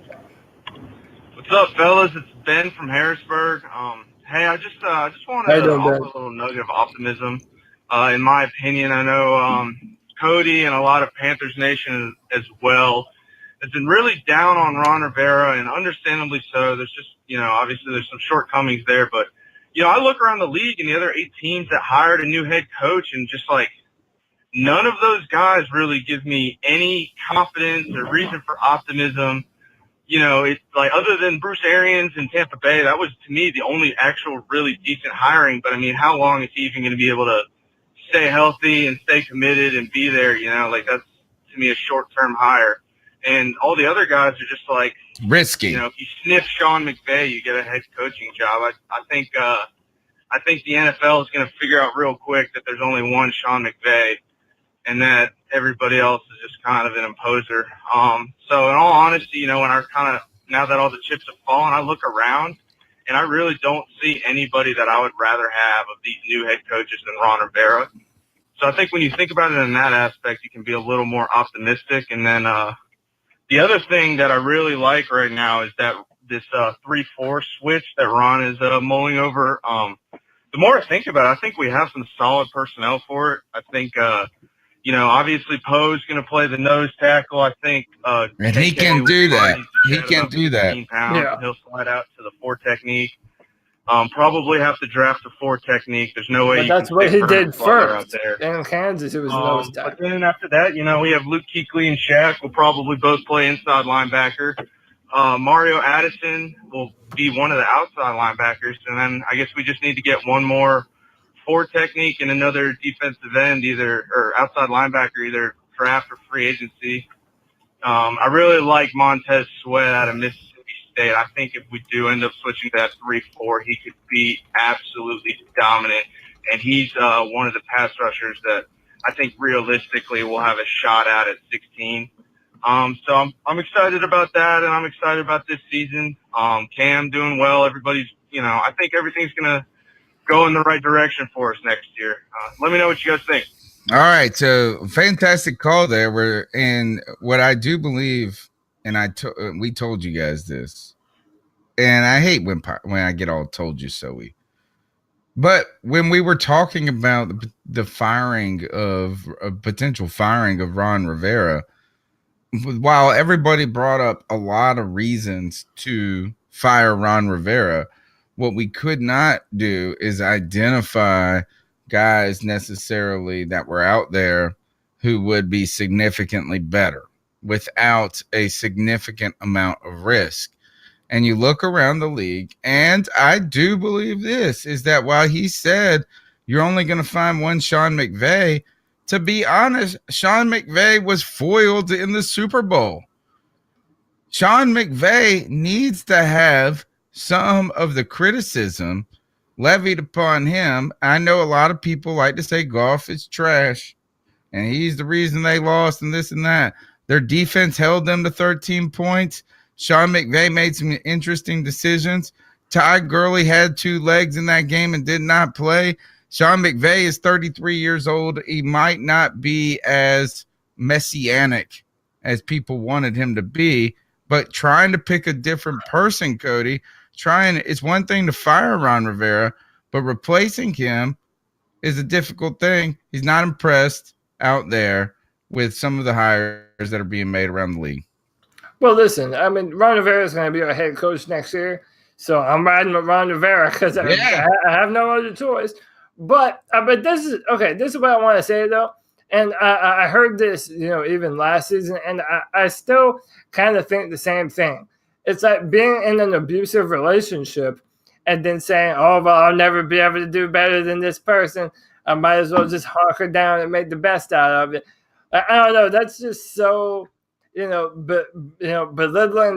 What's up, fellas? It's Ben from Harrisburg. Hey, I just wanted to offer a little nugget of optimism. In my opinion, I know Cody and a lot of Panthers Nation as well has been really down on Ron Rivera, and understandably so. There's just, obviously there's some shortcomings there, but I look around the league and the other 8 teams that hired a new head coach, and just like none of those guys really give me any confidence or reason for optimism. It's like, other than Bruce Arians in Tampa Bay, that was to me the only actual really decent hiring. But I mean, how long is he even going to be able to stay healthy and stay committed and be there? Like, that's to me a short-term hire. And all the other guys are just like risky. If you sniff Sean McVay, you get a head coaching job. I think the NFL is going to figure out real quick that there's only one Sean McVay, and that everybody else is just kind of an imposer. So in all honesty, when I now that all the chips have fallen, I look around and I really don't see anybody that I would rather have of these new head coaches than Ron Rivera. So I think when you think about it in that aspect, you can be a little more optimistic. And then the other thing that I really like right now is that this 3-4 switch that Ron is mulling over. The more I think about it, I think we have some solid personnel for it. I think, obviously Poe's going to play the nose tackle. I think, and he can do that. He can do that. Yeah. He'll slide out to the 4 technique. Probably have to draft a 4 technique. There's no way. But that's what he did first. In Kansas, it was nose tackle. But then after that, we have Luke Kuechly and Shaq will probably both play inside linebacker. Mario Addison will be one of the outside linebackers, and then I guess we just need to get one more 4 technique and another defensive end, or outside linebacker, either draft or free agency. I really like Montez Sweat out of Mississippi State. I think if we do end up switching to that 3-4, he could be absolutely dominant, and he's one of the pass rushers that I think realistically will have a shot at 16. So I'm excited about that, and I'm excited about this season. Cam doing well. Everybody's, I think everything's going to go in the right direction for us next year. Let me know what you guys think. All right. So fantastic call there. And what I do believe, and we told you guys this, and I hate when I get all told you so-y. But when we were talking about the firing of a potential firing of Ron Rivera, while everybody brought up a lot of reasons to fire Ron Rivera, what we could not do is identify guys necessarily that were out there who would be significantly better without a significant amount of risk. And you look around the league, and I do believe this, is that while he said you're only going to find one Sean McVay, to be honest, Sean McVay was foiled in the Super Bowl. Sean McVay needs to have some of the criticism levied upon him. I know a lot of people like to say Goff is trash, and he's the reason they lost and this and that. Their defense held them to 13 points. Sean McVay made some interesting decisions. Ty Gurley had 2 legs in that game and did not play. Sean McVay is 33 years old. He might not be as messianic as people wanted him to be, but trying to pick a different person, Cody, it's one thing to fire Ron Rivera, but replacing him is a difficult thing. He's not impressed out there with some of the hires that are being made around the league. Well, listen, I mean, Ron Rivera is going to be our head coach next year. So I'm riding with Ron Rivera because I have no other choice. But this is okay. This is what I want to say though, and I heard this, even last season, and I still kind of think the same thing. It's like being in an abusive relationship and then saying, "Oh, well, I'll never be able to do better than this person. I might as well just hunker down and make the best out of it." I don't know. That's just so, belittling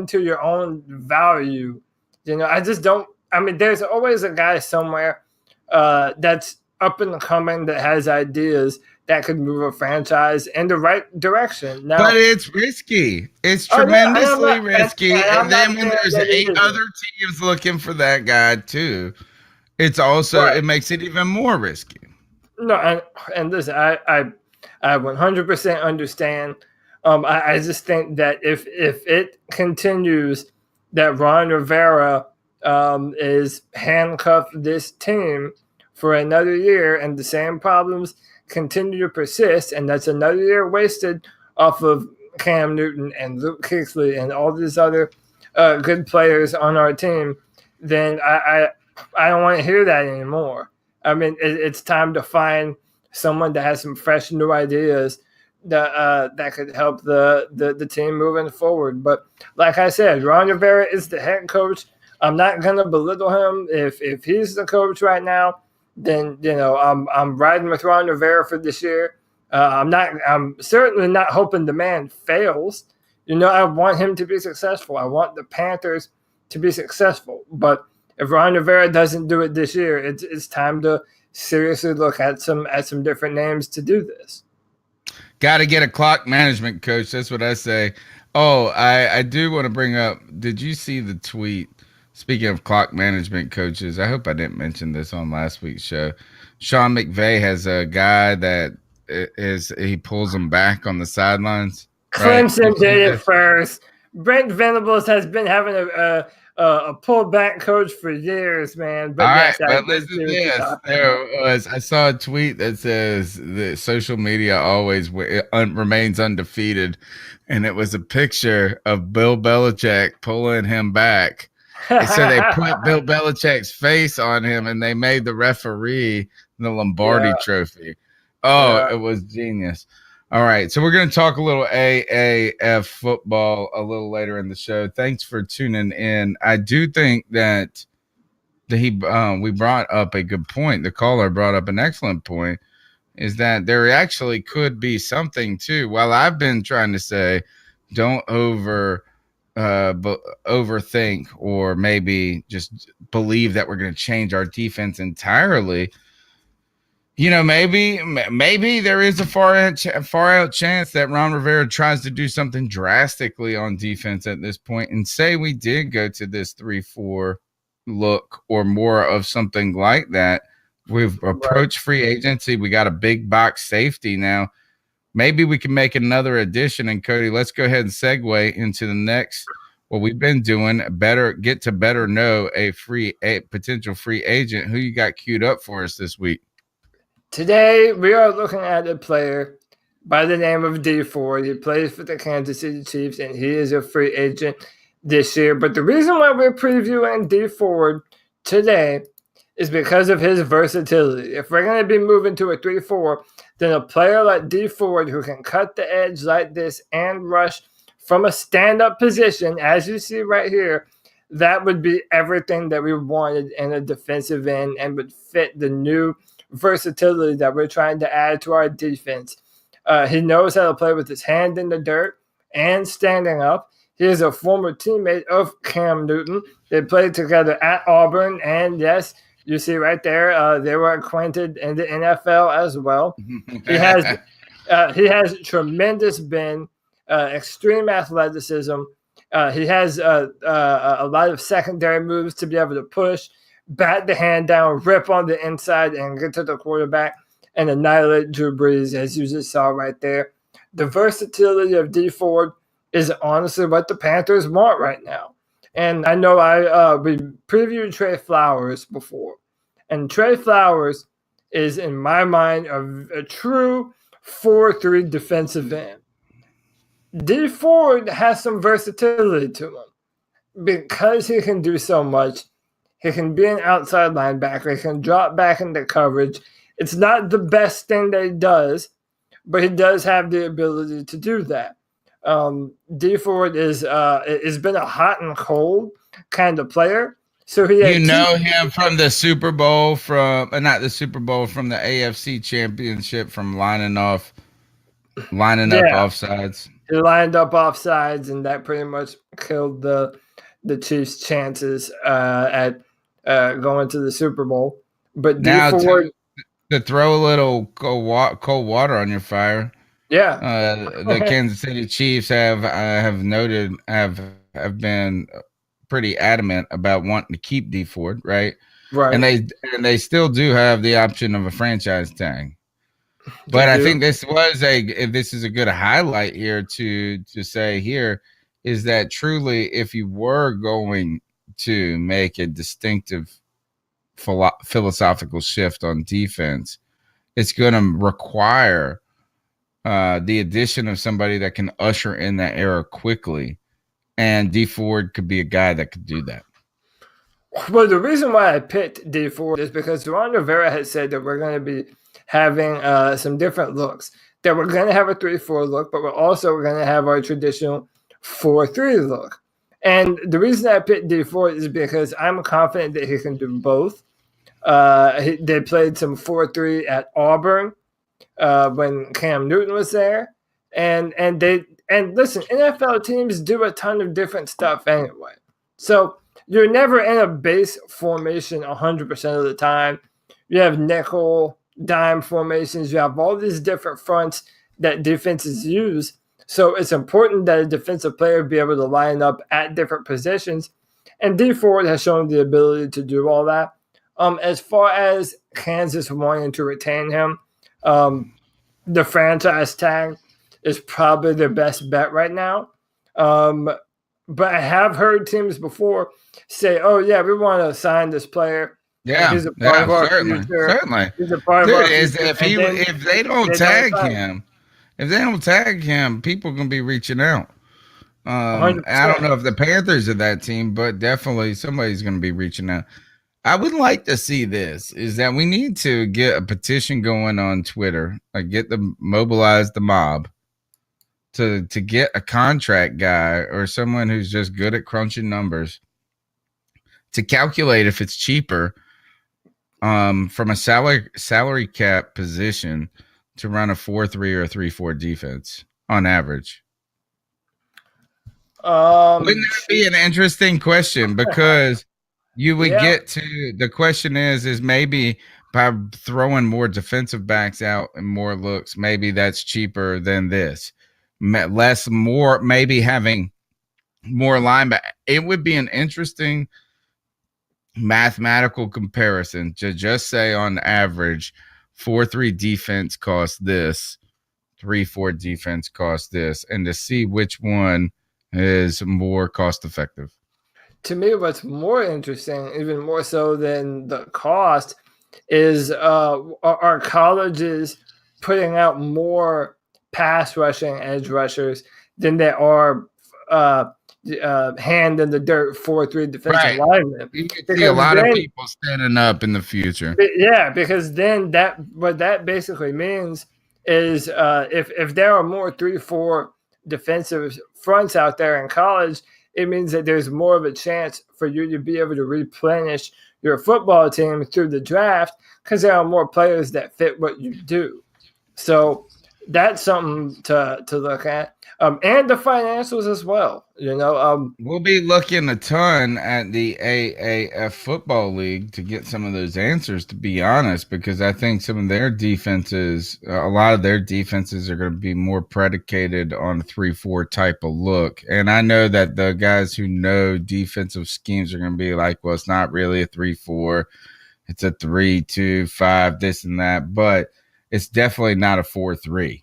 to your own value. I just don't. I mean, there's always a guy somewhere that's up and coming that has ideas that could move a franchise in the right direction. Now, but it's risky. It's tremendously risky. And then when there's 8 other teams looking for that guy too, it's also it makes it even more risky. No, and listen, I 100% understand. I just think that if it continues that Ron Rivera is handcuffed this team for another year and the same problems continue to persist, and that's another year wasted off of Cam Newton and Luke Kuechly and all these other good players on our team, then I don't want to hear that anymore. I mean, it's time to find someone that has some fresh new ideas that could help the team moving forward. But like I said, Ron Rivera is the head coach. I'm not gonna belittle him. If he's the coach right now, then I'm riding with Ron Rivera for this year. I'm certainly not hoping the man fails. I want him to be successful. I want the Panthers to be successful. But if Ron Rivera doesn't do it this year, it's time to seriously look at some different names to do this. Got to get a clock management coach. That's what I say. Oh, I do want to bring up, did you see the tweet? Speaking of clock management coaches, I hope I didn't mention this on last week's show. Sean McVay has a guy that he pulls him back on the sidelines. Clemson did it first. Brent Venables has been having a pullback coach for years, man. But all yes, right, but listen to this. I saw a tweet that says that social media always remains undefeated, and it was a picture of Bill Belichick pulling him back. And so they put Bill Belichick's face on him, and they made the referee the Lombardi Trophy. Oh, it was genius. All right, so we're going to talk a little AAF football a little later in the show. Thanks for tuning in. I do think that we brought up a good point. The caller brought up an excellent point, is that there actually could be something too. While I've been trying to say don't overthink or maybe just believe that we're going to change our defense entirely. Maybe there is a far out chance that Ron Rivera tries to do something drastically on defense at this point, and say we did go to this 3-4 look or more of something like that. We've approached free agency. We got a big box safety now. Maybe we can make another addition. And Cody, let's go ahead and segue into the next. What we've been doing, get to better know a potential free agent. Who you got queued up for us this week? Today, we are looking at a player by the name of D Ford. He plays for the Kansas City Chiefs, and he is a free agent this year. But the reason why we're previewing D Ford today is because of his versatility. If we're going to be moving to a 3-4, then a player like D Ford who can cut the edge like this and rush from a stand-up position, as you see right here, that would be everything that we wanted in a defensive end and would fit the new versatility that we're trying to add to our defense. He knows how to play with his hand in the dirt and standing up. He is a former teammate of Cam Newton. They played together at Auburn, and yes, you see right there, they were acquainted in the NFL as well. He has tremendous bend, extreme athleticism. He has a lot of secondary moves to be able to push, bat the hand down, rip on the inside, and get to the quarterback and annihilate Drew Brees, as you just saw right there. The versatility of D Ford is honestly what the Panthers want right now. And I know we previewed Trey Flowers before, and Trey Flowers is, in my mind, a true 4-3 defensive end. D Ford has some versatility to him because he can do so much. He can be an outside linebacker. He can drop back into coverage. It's not the best thing that he does, but he does have the ability to do that. D Ford is has been a hot and cold kind of player. So you know him from the Super Bowl, not the Super Bowl, from the AFC Championship, from lining up offsides. He lined up offsides, and that pretty much killed the Chiefs' chances at going to the Super Bowl. But now, D Ford, to throw a little cold water on your fire. Yeah, the Kansas City Chiefs have been pretty adamant about wanting to keep D Ford, right? Right. And they still do have the option of a franchise tag. But I think this is a good highlight here to say here is that truly, if you were going to make a distinctive philosophical shift on defense, it's going to require the addition of somebody that can usher in that era quickly, and D Ford could be a guy that could do that. Well, the reason why I picked D Ford is because Rivera had said that we're going to be having some different looks. That we're going to have a 3-4 look, but we're also going to have our traditional 4-3 look. And the reason I picked D Ford is because I'm confident that he can do both. They played some 4-3 at Auburn when Cam Newton was there, and listen, NFL teams do a ton of different stuff anyway. So you're never in a base formation 100% of the time. You have nickel, dime formations. You have all these different fronts that defenses use. So it's important that a defensive player be able to line up at different positions, and D Ford has shown the ability to do all that. As far as Kansas wanting to retain him, the franchise tag is probably their best bet right now. But I have heard teams before say, "Oh yeah, we want to sign this player. Yeah, he's a part of our certainly. He's a part of our future." If they don't tag him, people are gonna be reaching out. I don't know if the Panthers are that team, but definitely somebody's gonna be reaching out. I would like to see this is that we need to get a petition going on Twitter, mobilize the mob to get a contract guy or someone who's just good at crunching numbers to calculate if it's cheaper from a salary cap position to run a 4-3 or a 3-4 defense on average. Wouldn't that be an interesting question? Because you would get to the question is maybe by throwing more defensive backs out and more looks, maybe that's cheaper than this. Maybe having more linebacker. It would be an interesting mathematical comparison to just say on average 4-3 defense costs this, 3-4 defense costs this, and to see which one is more cost effective. To me, what's more interesting, even more so than the cost, is are colleges putting out more pass rushing edge rushers than they are hand in the dirt 4-3 defensive linemen. You can see a lot of people standing up in the future. Yeah, because then what that basically means is if there are more 3-4 defensive fronts out there in college, it means that there's more of a chance for you to be able to replenish your football team through the draft because there are more players that fit what you do. So that's something to look at. And the financials as well. We'll be looking a ton at the AAF Football League to get some of those answers, to be honest, because I think some of their defenses, a lot of their defenses are going to be more predicated on a 3-4 type of look. And I know that the guys who know defensive schemes are going to be like, well, it's not really a 3-4. It's a 3-2-5, this and that. But it's definitely not a 4-3,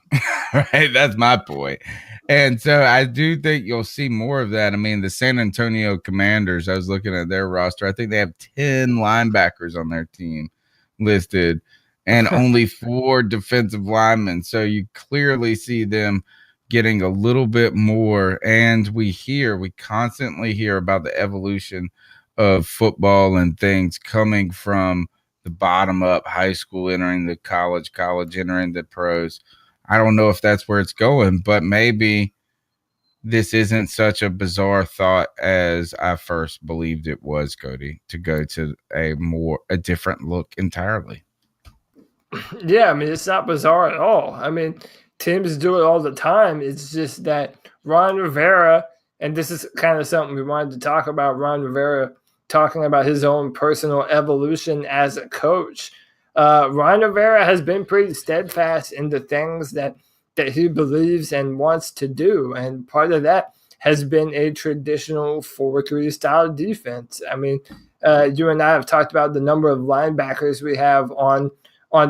right? That's my point. And so I do think you'll see more of that. I mean, the San Antonio Commanders, I was looking at their roster. I think they have 10 linebackers on their team listed and only 4 defensive linemen. So you clearly see them getting a little bit more. And we constantly hear about the evolution of football and things coming from the bottom up, high school entering the college entering the pros. I don't know if that's where it's going, but maybe this isn't such a bizarre thought as I first believed it was, Cody, to go to a different look entirely. Yeah, I mean, it's not bizarre at all. I mean, teams do it all the time. It's just that Ron Rivera, and this is kind of something we wanted to talk about, Ron Rivera talking about his own personal evolution as a coach. Ron Rivera has been pretty steadfast in the things that he believes and wants to do. And part of that has been a traditional 4-3 style defense. I mean, you and I have talked about the number of linebackers we have on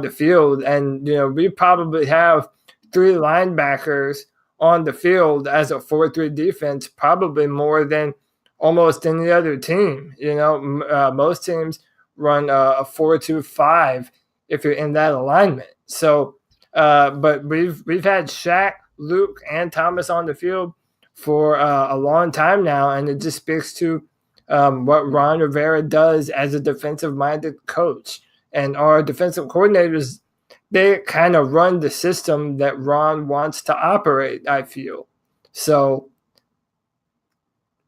the field. And, we probably have 3 linebackers on the field as a 4-3 defense, probably more than almost any other team. Most teams run a 4-2-5 if you're in that alignment. So, but we've had Shaq, Luke, and Thomas on the field for a long time now, and it just speaks to what Ron Rivera does as a defensive-minded coach. And our defensive coordinators, they kind of run the system that Ron wants to operate, I feel. So,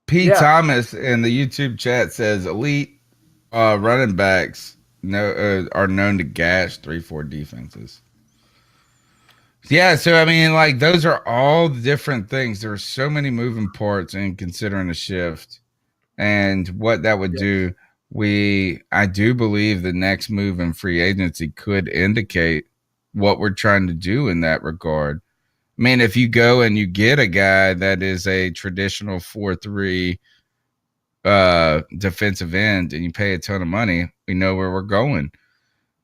Thomas in the YouTube chat says elite running backs are known to gash 3-4 defenses. Yeah, so I mean, like, those are all different things. There are so many moving parts in considering a shift and what that would do. I do believe the next move in free agency could indicate what we're trying to do in that regard. I mean, if you go and you get a guy that is a traditional 4-3 defensive end and you pay a ton of money, we know where we're going.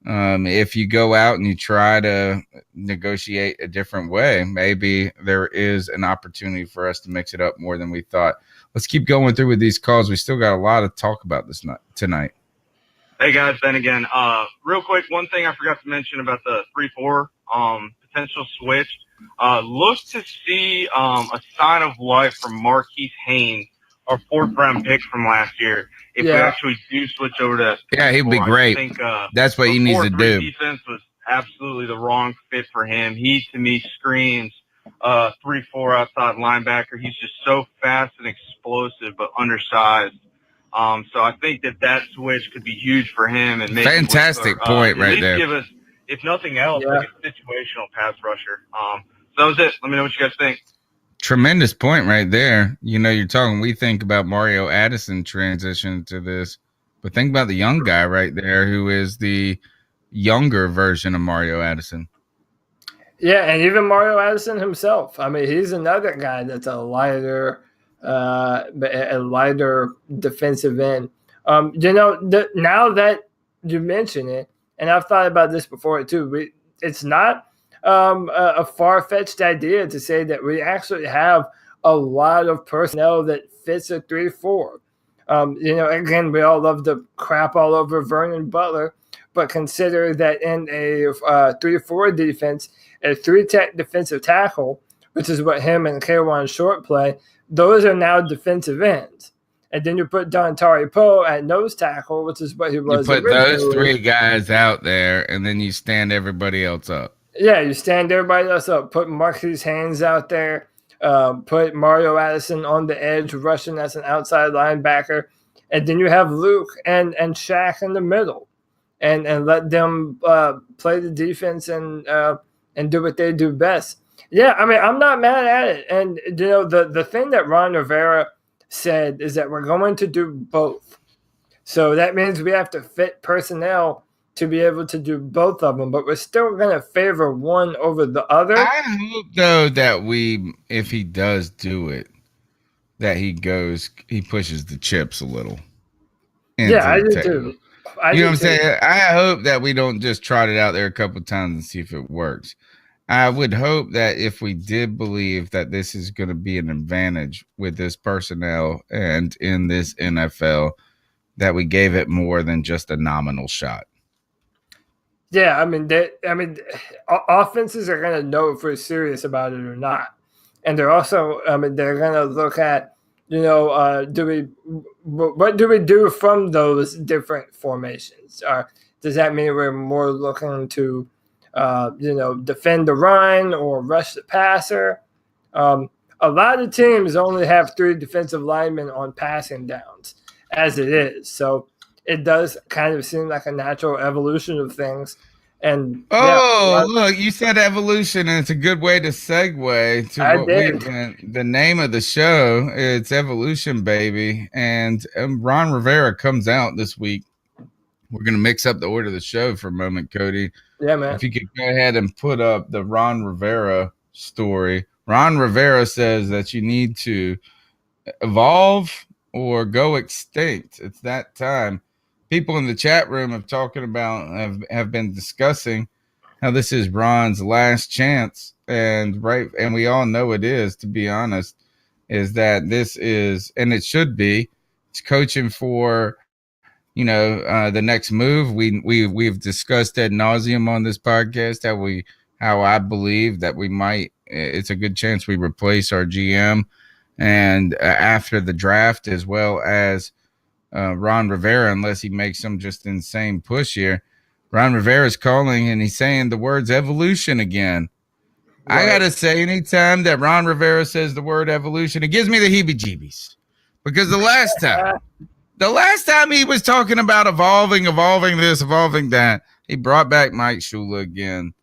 If you go out and you try to negotiate a different way, maybe there is an opportunity for us to mix it up more than we thought. Let's keep going through with these calls. We still got a lot to talk about tonight. Hey guys, Ben again. Real quick, one thing I forgot to mention about the 3-4 potential switch. Look to see a sign of life from Marquise Haynes, our 4th-round pick from last year. If we actually do switch over to he'd be great. I think, that's what he needs to do. Defense was absolutely the wrong fit for him. He, to me, screams 3-4 outside linebacker. He's just so fast and explosive, but undersized. So I think that switch could be huge for him. And maybe fantastic point right there. Give us, if nothing else, like a situational pass rusher. So that was it. Let me know what you guys think. Tremendous point right there. We think about Mario Addison transition to this, but think about the young guy right there who is the younger version of Mario Addison. Yeah, and even Mario Addison himself. I mean, he's another guy that's a lighter defensive end. Now that you mention it, and I've thought about this before too, it's not a far-fetched idea to say that we actually have a lot of personnel that fits a 3-4. Again, we all love to crap all over Vernon Butler, but consider that in a 3-4 defense, a 3-tech defensive tackle, which is what him and K1 Short play, those are now defensive ends. And then you put Dontari Poe at nose tackle, which is what he was. You put those 3 guys out there, and then you stand everybody else up. Yeah, you stand everybody else up. Put Marquise Haynes out there. Put Mario Addison on the edge, rushing as an outside linebacker. And then you have Luke and Shaq in the middle. And let them play the defense and do what they do best. Yeah, I mean, I'm not mad at it. And, the thing that Ron Rivera said is that we're going to do both. So that means we have to fit personnel to be able to do both of them, but we're still going to favor one over the other. I hope, though, that if he does do it, that he pushes the chips a little. Yeah, I do too. You know what I'm saying? I hope that we don't just trot it out there a couple of times and see if it works. I would hope that if we did believe that this is going to be an advantage with this personnel and in this NFL, that we gave it more than just a nominal shot. Yeah, offenses are going to know if we're serious about it or not. And they're also, they're going to look at what do we do from those different formations? Does that mean we're more looking to, defend the run or rush the passer? A lot of teams only have 3 defensive linemen on passing downs as it is. So it does kind of seem like a natural evolution of things. And look, you said evolution, and it's a good way to segue to the name of the show. It's Evolution, baby. And Ron Rivera comes out this week. We're going to mix up the order of the show for a moment, Cody. Yeah, man. If you could go ahead and put up the Ron Rivera story. Ron Rivera says that you need to evolve or go extinct. It's that time. People in the chat room have been discussing how this is Ron's last chance, and we all know it is, to be honest, is that this is, and it should be, it's coaching for the next move. We've discussed ad nauseum on this podcast how I believe that it's a good chance we replace our GM and after the draft, as well as Ron Rivera, unless he makes some just insane push here. Ron Rivera is calling and he's saying the words evolution again. Right. I gotta say, anytime that Ron Rivera says the word evolution, it gives me the heebie-jeebies, because the last time he was talking about evolving this, evolving that, he brought back Mike Shula again,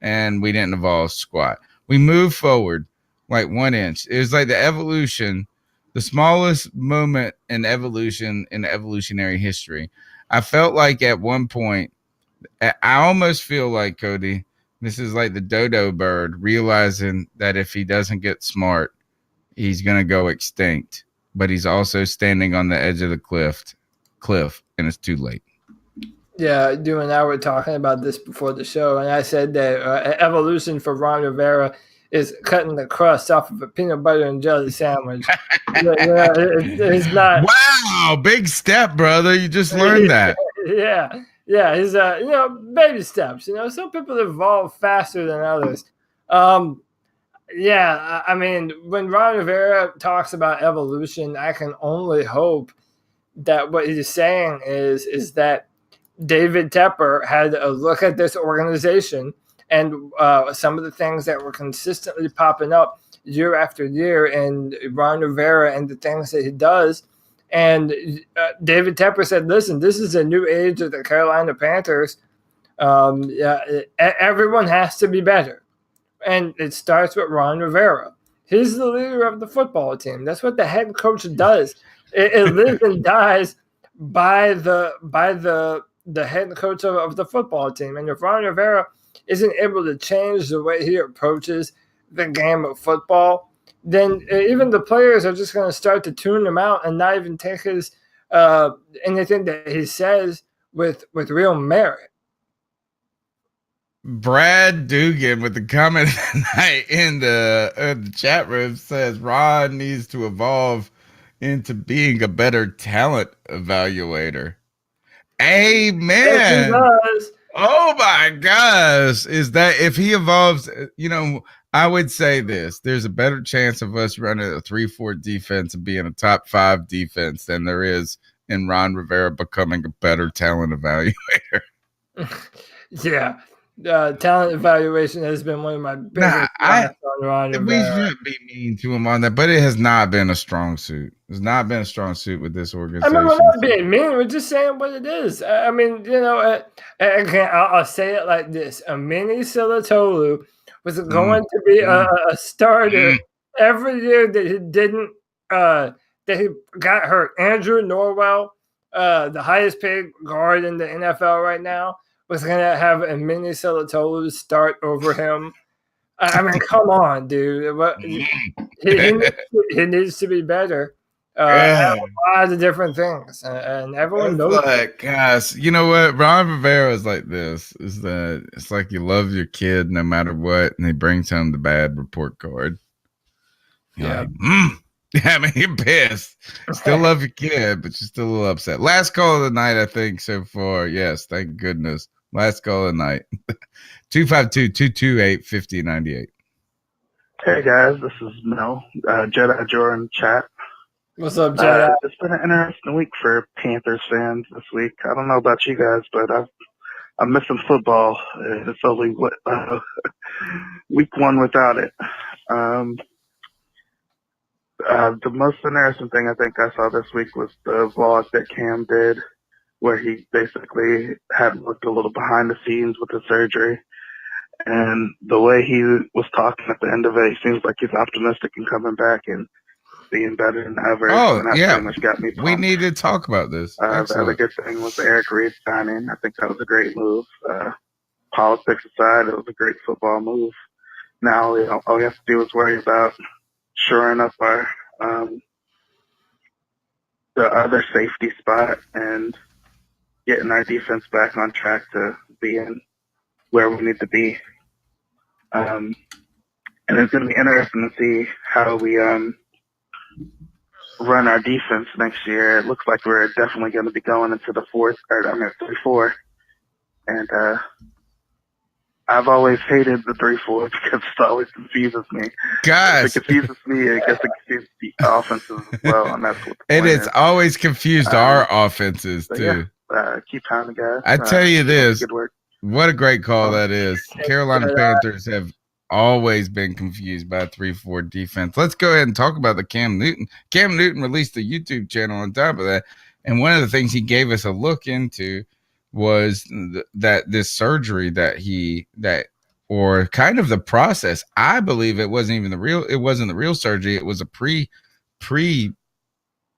and we didn't evolve squat. We moved forward like 1 inch. It was like the evolution, the smallest moment in evolution in evolutionary history. I felt like at one point, I almost feel like, Cody, this is like the dodo bird realizing that if he doesn't get smart, he's going to go extinct. But he's also standing on the edge of the cliff, and it's too late. Yeah, you and I were talking about this before the show, and I said that evolution for Ron Rivera is cutting the crust off of a peanut butter and jelly sandwich. It's not. Wow, big step, brother! You just learned that. Yeah, he's baby steps. Some people evolve faster than others. Yeah, I mean, when Ron Rivera talks about evolution, I can only hope that what he's saying is that David Tepper had a look at this organization and some of the things that were consistently popping up year after year, and Ron Rivera and the things that he does. And David Tepper said, listen, this is a new age of the Carolina Panthers. Everyone has to be better. And it starts with Ron Rivera. He's the leader of the football team. That's what the head coach does. It lives and dies by the head coach of the football team. And if Ron Rivera isn't able to change the way he approaches the game of football, then even the players are just going to start to tune him out and not even take his anything that he says with real merit. Brad Dugan with the comment tonight in the chat room says Ron needs to evolve into being a better talent evaluator. Amen. Yes, he does. Oh my gosh. Is that if he evolves, I would say this. There's a better chance of us running a 3-4 defense and being a top 5 defense than there is in Ron Rivera becoming a better talent evaluator. Yeah. Talent evaluation has been one of my biggest on Ron Rivera. We shouldn't be mean to him on that, but it has not been a strong suit. It's not been a strong suit with this organization. I mean, we're not being mean. We're just saying what it is. I mean, again, I'll say it like this. Amini Silatolu was going to be a starter every year that he didn't that he got hurt. Andrew Norwell, the highest paid guard in the NFL right now, was going to have a Amini Silatolu start over him. I mean, come on, dude. He needs to be better. A lot of different things, and everyone knows that. Guys, you know what? Ron Rivera is like this. Is that it's like you love your kid no matter what, and he brings home the bad report card. You're I mean, you're pissed. Still love your kid, but you're still a little upset. Last call of the night, I think, so far. Yes, thank goodness. Last call of the night. 252-228-5098. Hey, guys. This is Mel. Jedi Jordan chat. What's up, Jay? It's been an interesting week for Panthers fans this week. I don't know about you guys, but I'm missing football. It's only week one without it. The most interesting thing I think I saw this week was the vlog that Cam did, where he basically had looked a little behind the scenes with the surgery. And the way he was talking at the end of it, he seems like he's optimistic and coming back and being better than ever. Oh, and that yeah. pretty much got me pumped. We need to talk about this. The other good thing was the Eric Reid signing. I think that was a great move. Politics aside, it was a great football move. Now all we have to do is worry about shoring up our the other safety spot and getting our defense back on track to being where we need to be. And it's going to be interesting to see how we run our defense next year. It looks like we're definitely going to be going into the 3-4. And I've always hated the 3-4 because it always confuses me. Guys. If it confuses me, I guess it confuses the offenses as well. And that's what And it's always confused our offenses, too. Yeah, keep pounding, guys. I tell you this, good work. what a great call that is. Carolina Panthers have always been confused by 3-4 defense. Let's go ahead and talk about the Cam Newton. Cam Newton released a YouTube channel on top of that. And one of the things he gave us a look into was that this surgery or kind of the process. I believe it wasn't the real surgery. It was a pre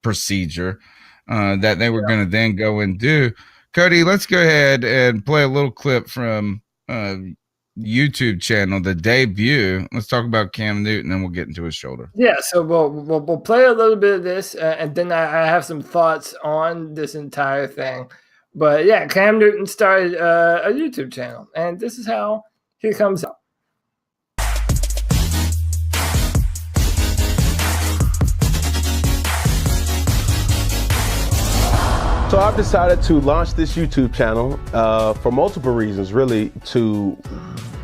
procedure that they were going to then go and do. Cody, let's go ahead and play a little clip from YouTube channel, the debut. Let's talk about Cam Newton, and we'll get into his shoulder. Yeah, so we'll play a little bit of this, and then I have some thoughts on this entire thing. But yeah, Cam Newton started a YouTube channel, and this is how he comes up. So I've decided to launch this YouTube channel for multiple reasons, really, to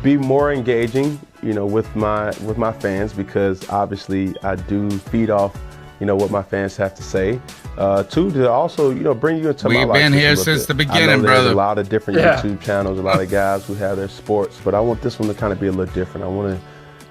be more engaging, with my fans, because obviously I do feed off, what my fans have to say. Two, to also, bring you into my life. We've been here since the beginning, I know brother. There's a lot of different YouTube channels, a lot of guys who have their sports, but I want this one to kind of be a little different. I want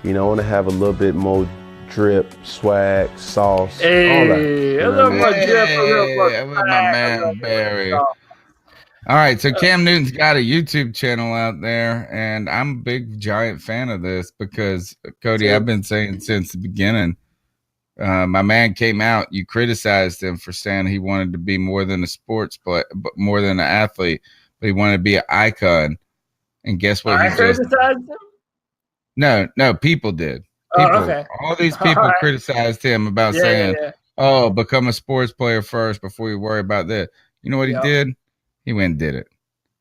to, have a little bit more drip, swag, sauce, all that. A little more drip, a little more with my man Barry. All right, so Cam Newton's got a YouTube channel out there, and I'm a big, giant fan of this because, Cody, I've been saying since the beginning, my man came out, you criticized him for saying he wanted to be more than a sports player, but more than an athlete, but he wanted to be an icon. And guess what? I criticized him? No, people did. All these people criticized him about saying, oh, become a sports player first before you worry about that. You know what he did? He went and did it.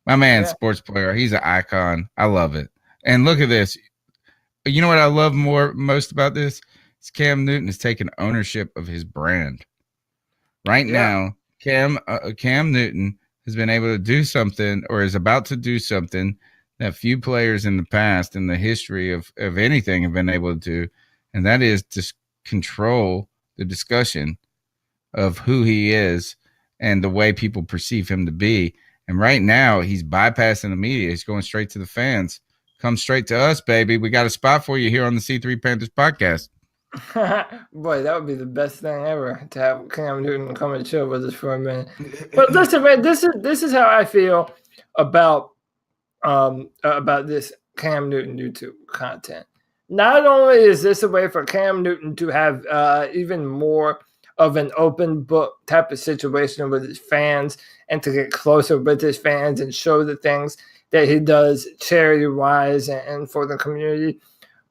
My man's sports player. He's an icon. I love it. And look at this. You know what I love most about this? It's Cam Newton is taking ownership of his brand. Right now, Cam Newton has been able to do something, or is about to do something, that few players in the past, in the history of anything, have been able to do, and that is to control the discussion of who he is and the way people perceive him to be. And right now, he's bypassing the media. He's going straight to the fans. Come straight to us, baby. We got a spot for you here on the C3 Panthers podcast. Boy, that would be the best thing ever, to have Cam Newton come and chill with us for a minute. But listen, man, this is how I feel about this Cam Newton YouTube content. Not only is this a way for Cam Newton to have even more of an open book type of situation with his fans, and to get closer with his fans and show the things that he does charity-wise and for the community,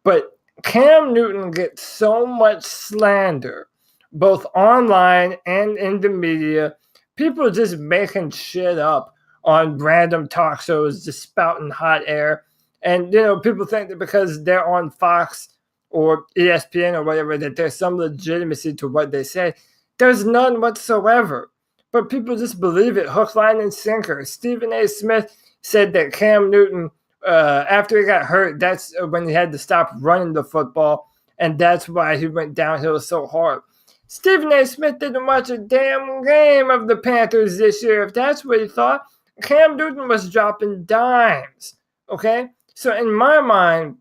but Cam Newton gets so much slander, both online and in the media. People just making shit up on random talk shows, just spouting hot air. And, people think that because they're on Fox or ESPN or whatever, that there's some legitimacy to what they say. There's none whatsoever. But people just believe it, hook, line, and sinker. Stephen A. Smith said that Cam Newton, after he got hurt, that's when he had to stop running the football, and that's why he went downhill so hard. Stephen A. Smith didn't watch a damn game of the Panthers this year. If that's what he thought, Cam Newton was dropping dimes. Okay? So in my mind,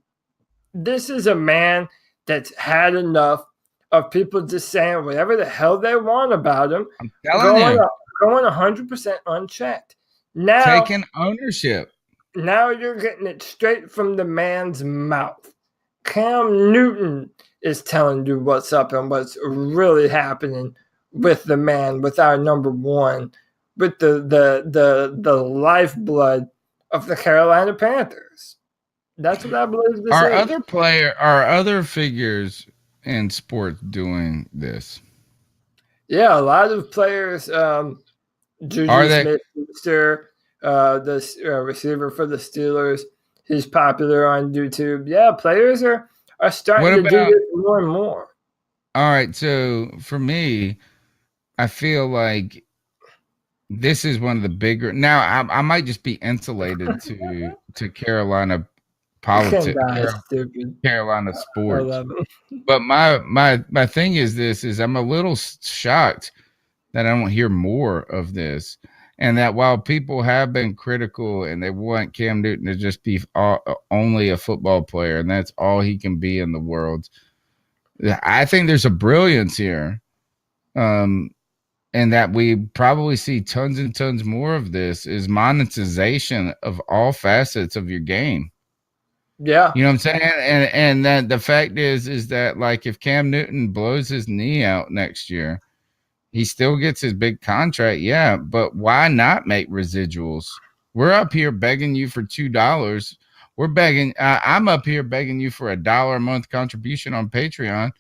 this is a man that's had enough of people just saying whatever the hell they want about him, going 100% unchecked. Now, taking ownership. Now you're getting it straight from the man's mouth. Cam Newton is telling you what's up and what's really happening with the man, with our number one, with the lifeblood of the Carolina Panthers. That's what I believe this is. Are other figures in sports doing this? Yeah, a lot of players. Juju Smith-Schuster, the receiver for the Steelers, he's popular on YouTube. Yeah, players are starting to do this more and more. All right, so for me, I feel like this is one of the bigger. Now, I might just be insulated to Carolina politics, Carolina sports. But my thing is I'm a little shocked that I don't hear more of this, and that while people have been critical and they want Cam Newton to just be only a football player and that's all he can be in the world, I think there's a brilliance here, and that we probably see tons and tons more of this is monetization of all facets of your game. Yeah. You know what I'm saying? And that the fact is that, like, if Cam Newton blows his knee out next year, he still gets his big contract. Yeah. But why not make residuals? We're up here begging you for $2. We're begging. I'm up here begging you for $1 a month contribution on Patreon.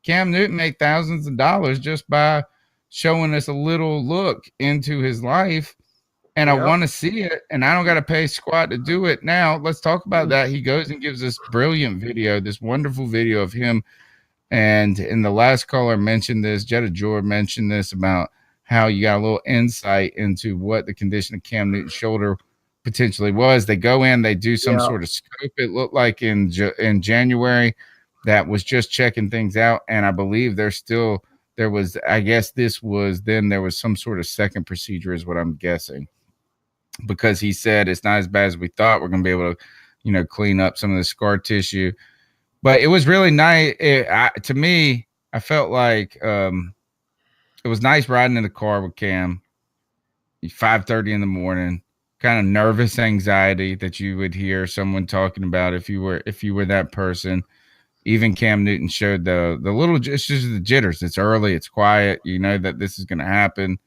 Cam Newton made thousands of dollars just by showing us a little look into his life. And I want to see it, and I don't got to pay squat to do it. Now, let's talk about that. He goes and gives this brilliant video, this wonderful video of him. And in the last caller mentioned this, Jetta Jordan mentioned this about how you got a little insight into what the condition of Cam Newton's shoulder potentially was. They go in, they do some sort of scope. It looked like in January that was just checking things out. And I believe there was, I guess there was some sort of second procedure is what I'm guessing. Because he said it's not as bad as we thought. We're going to be able to, clean up some of the scar tissue. But it was really nice. To me, I felt like it was nice riding in the car with Cam. 5:30 in the morning, kind of nervous anxiety that you would hear someone talking about if you were that person. Even Cam Newton showed the little, it's just the jitters. It's early, it's quiet. You know that this is going to happen.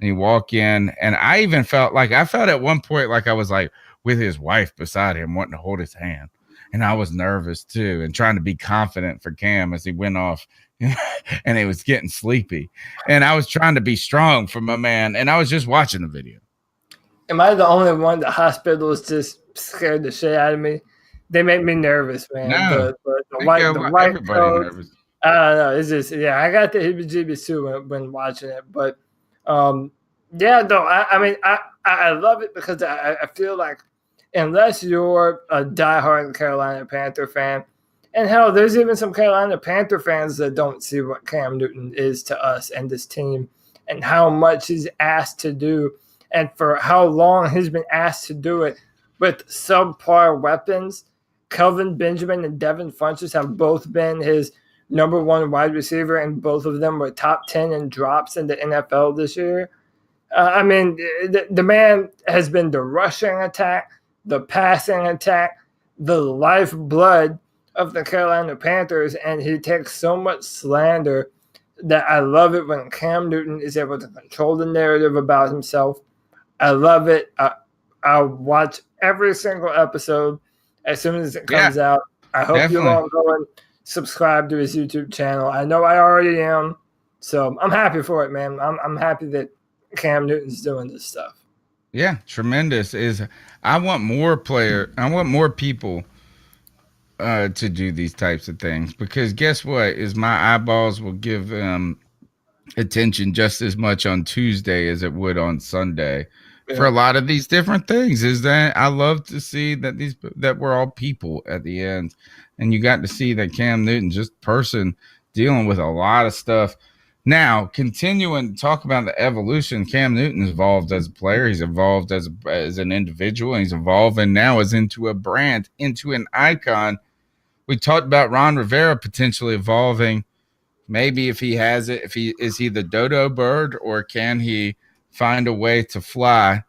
And you walk in, and I even felt at one point like I was like with his wife beside him, wanting to hold his hand. And I was nervous too, and trying to be confident for Cam as he went off, and it was getting sleepy. And I was trying to be strong for my man, and I was just watching the video. Am I the only one the hospitals just scared the shit out of me? They make me nervous, man. No, the white coat, nervous. I don't know. It's just, I got the heebie-jeebies too when watching it. But I love it because I feel like unless you're a diehard Carolina Panther fan, and hell, there's even some Carolina Panther fans that don't see what Cam Newton is to us and this team and how much he's asked to do and for how long he's been asked to do it with subpar weapons. Kelvin Benjamin and Devin Funchess have both been his number one wide receiver, and both of them were top 10 in drops in the NFL this year. The man has been the rushing attack, the passing attack, the lifeblood of the Carolina Panthers, and he takes so much slander that I love it when Cam Newton is able to control the narrative about himself. I love it. I'll watch every single episode as soon as it comes out. I hope you all go and subscribe to his YouTube channel. I know I already am, so I'm happy for it, man. I'm happy that Cam Newton's doing this stuff. Yeah, tremendous. I want more people to do these types of things, because guess what? My eyeballs will give attention just as much on Tuesday as it would on Sunday for a lot of these different things. Is that I love to see that we're all people at the end, and you got to see that Cam Newton, just person dealing with a lot of stuff. Now, continuing to talk about the evolution, Cam Newton's evolved as a player. He's evolved as an individual. And he's evolving now as into a brand, into an icon. We talked about Ron Rivera potentially evolving. Maybe if he has it, is he the dodo bird, or can he find a way to fly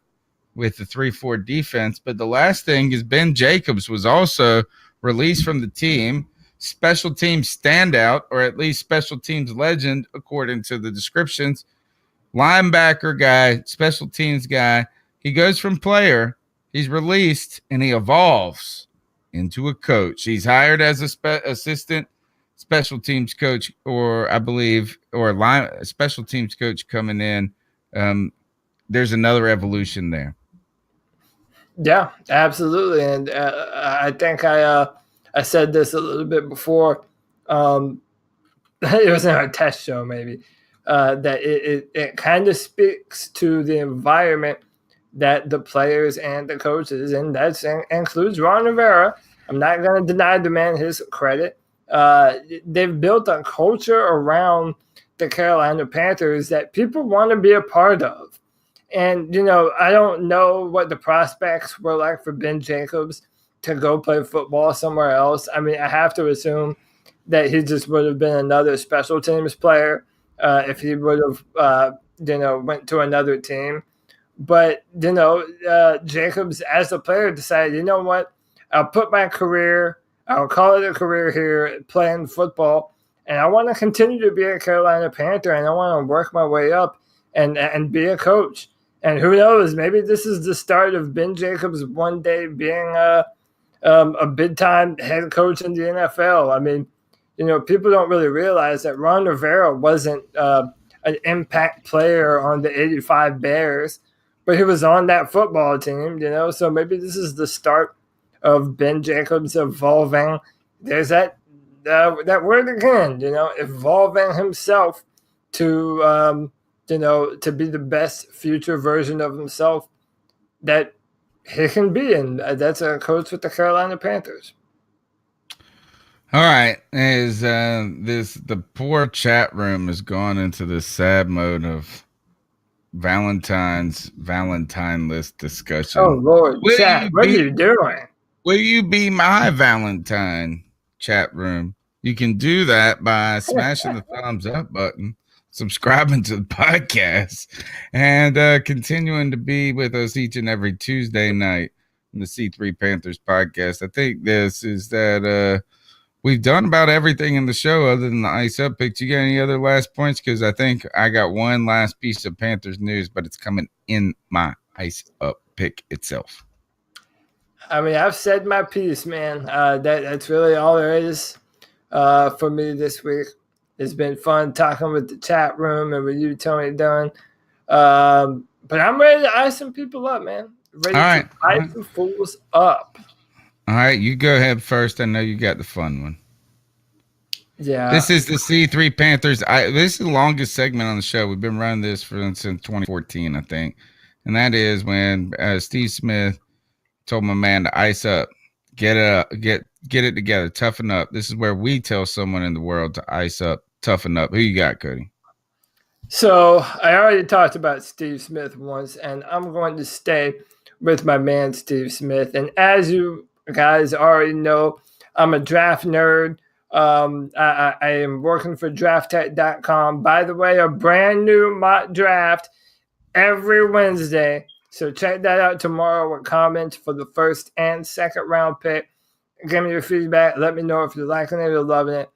with the 3-4 defense? But the last thing is Ben Jacobs was also released from the team. Special teams standout, or at least special teams legend, according to the descriptions. Linebacker guy, special teams guy. He goes from player, he's released, and he evolves into a coach. He's hired as a assistant special teams coach, or I believe, or special teams coach coming in. There's another evolution there. Yeah, absolutely. And I think I said this a little bit before. It was in our test show, maybe, that it kind of speaks to the environment that the players and the coaches, and that includes Ron Rivera. I'm not going to deny the man his credit. They've built a culture around the Carolina Panthers that people want to be a part of. And, I don't know what the prospects were like for Ben Jacobs to go play football somewhere else. I mean, I have to assume that he just would have been another special teams player if he would have, went to another team. But, Jacobs, as a player, decided, you know what, I'll put my career, I'll call it a career here playing football, and I want to continue to be a Carolina Panther, and I want to work my way up and be a coach. And who knows, maybe this is the start of Ben Jacobs one day being a big-time head coach in the NFL. I mean, people don't really realize that Ron Rivera wasn't an impact player on the 85 Bears, but he was on that football team, so maybe this is the start of Ben Jacobs evolving. There's that word again, evolving himself to to be the best future version of himself that he can be. And that's a coach with the Carolina Panthers. All right. The poor chat room has gone into this sad mode of Valentine list discussion. Oh, Lord. Chat, what are you doing? Will you be my Valentine, chat room? You can do that by smashing the thumbs up button, subscribing to the podcast, and continuing to be with us each and every Tuesday night in the C3 Panthers podcast. I think this is that we've done about everything in the show other than the ice up picks. You got any other last points? Because I think I got one last piece of Panthers news, but it's coming in my ice up pick itself. I mean, I've said my piece, man. That's really all there is for me this week. It's been fun talking with the chat room and with you, Tony Dunn. But I'm ready to ice some people up, man. Ready to ice some fools up. All right, you go ahead first. I know you got the fun one. Yeah. This is the C3 Panthers. This is the longest segment on the show. We've been running this since 2014, I think. And that is when Steve Smith told my man to ice up. Get it up, get it together, toughen up. This is where we tell someone in the world to ice up, toughen up. Who you got, Cody? So I already talked about Steve Smith once, and I'm going to stay with my man Steve Smith. And as you guys already know, I'm a draft nerd. I am working for drafttech.com. By the way, a brand new mock draft every Wednesday. So check that out tomorrow with comments for the first and second round pick. Give me your feedback. Let me know if you're liking it or loving it.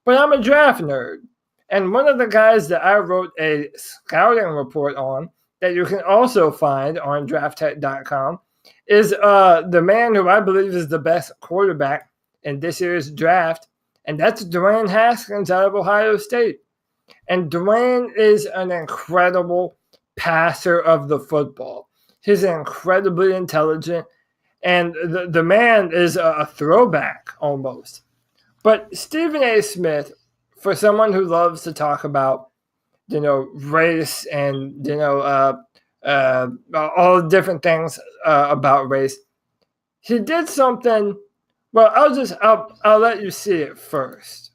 But I'm a draft nerd. And one of the guys that I wrote a scouting report on that you can also find on drafttech.com is the man who I believe is the best quarterback in this year's draft. And that's Dwayne Haskins out of Ohio State. And Dwayne is an incredible passer of the football. He's incredibly intelligent, and the man is a throwback almost. But Stephen A. Smith, for someone who loves to talk about, race and, all the different things about race, he did something. Well, I'll let you see it first.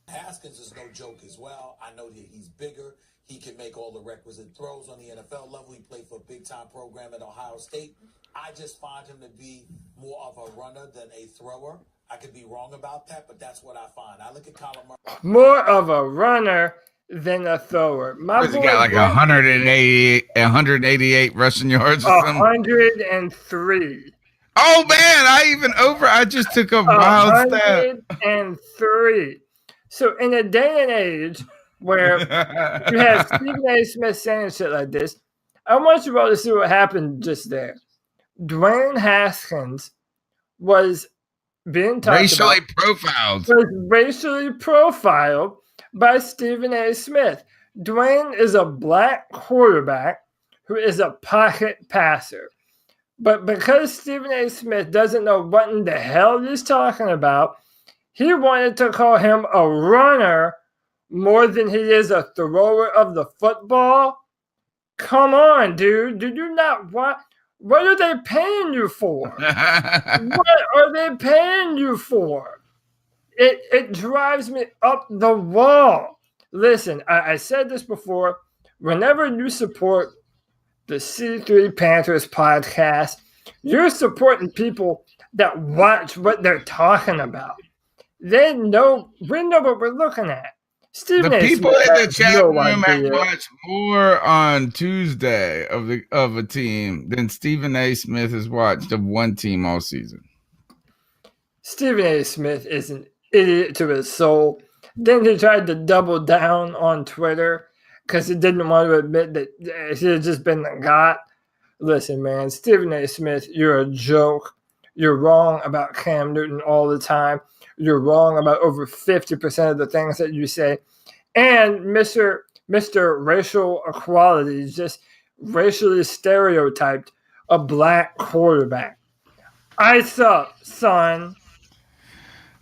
Haskins is no joke as well. I know that he's bigger. He can make all the requisite throws on the NFL level. He played for a big-time program at Ohio State. I just find him to be more of a runner than a thrower. I could be wrong about that, but that's what I find. I look at Kyler Murray. More of a runner than a thrower. He got like 188 rushing yards or something. 103. Oh man, I just took a wild stat. 103. So in a day and age where you have Stephen A. Smith saying shit like this, I want you all to see what happened just there. Dwayne Haskins was being racially profiled by Stephen A. Smith. Dwayne is a black quarterback who is a pocket passer. But because Stephen A. Smith doesn't know what in the hell he's talking about, he wanted to call him a runner more than he is a thrower of the football. Come on, dude. Do you not want? What are they paying you for? What are they paying you for? It drives me up the wall. Listen, I said this before. Whenever you support the C3 Panthers podcast, you're supporting people that watch what they're talking about. They know, we know what we're looking at. Stephen the A. people Smith in the chat room have idea. watched more on Tuesday of a team than Stephen A. Smith has watched of one team all season. Stephen A. Smith is an idiot to his soul. Then he tried to double down on Twitter because he didn't want to admit that he had just been the god. Listen, man, Stephen A. Smith, you're a joke. You're wrong about Cam Newton all the time. You're wrong about over 50% of the things that you say. And Mr. Racial Equality just racially stereotyped a black quarterback. Ice up, son.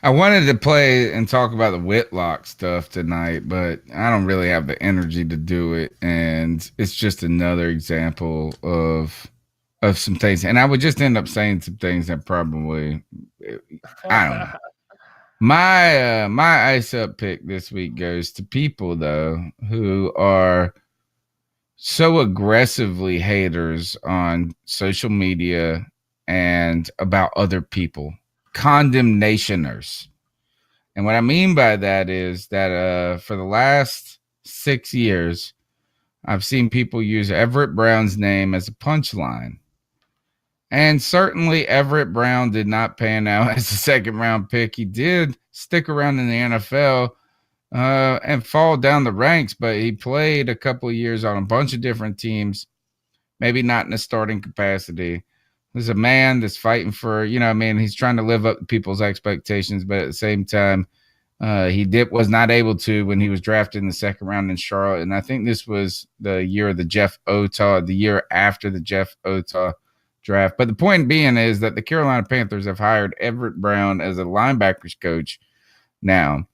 I wanted to play and talk about the Whitlock stuff tonight, but I don't really have the energy to do it. And it's just another example of some things. And I would just end up saying some things that probably, I don't know. My ice up pick this week goes to people though who are so aggressively haters on social media and about other people, condemnationers. And what I mean by that is that for the last 6 years, I've seen people use Everett Brown's name as a punchline. And certainly Everett Brown did not pan out as a second-round pick. He did stick around in the NFL and fall down the ranks, but he played a couple of years on a bunch of different teams, maybe not in a starting capacity. There's a man that's fighting for, he's trying to live up to people's expectations, but at the same time, he was not able to when he was drafted in the second round in Charlotte. And I think this was the year of the Jeff Otah, the year after the Jeff Otah draft. But the point being is that the Carolina Panthers have hired Everett Brown as a linebackers coach now.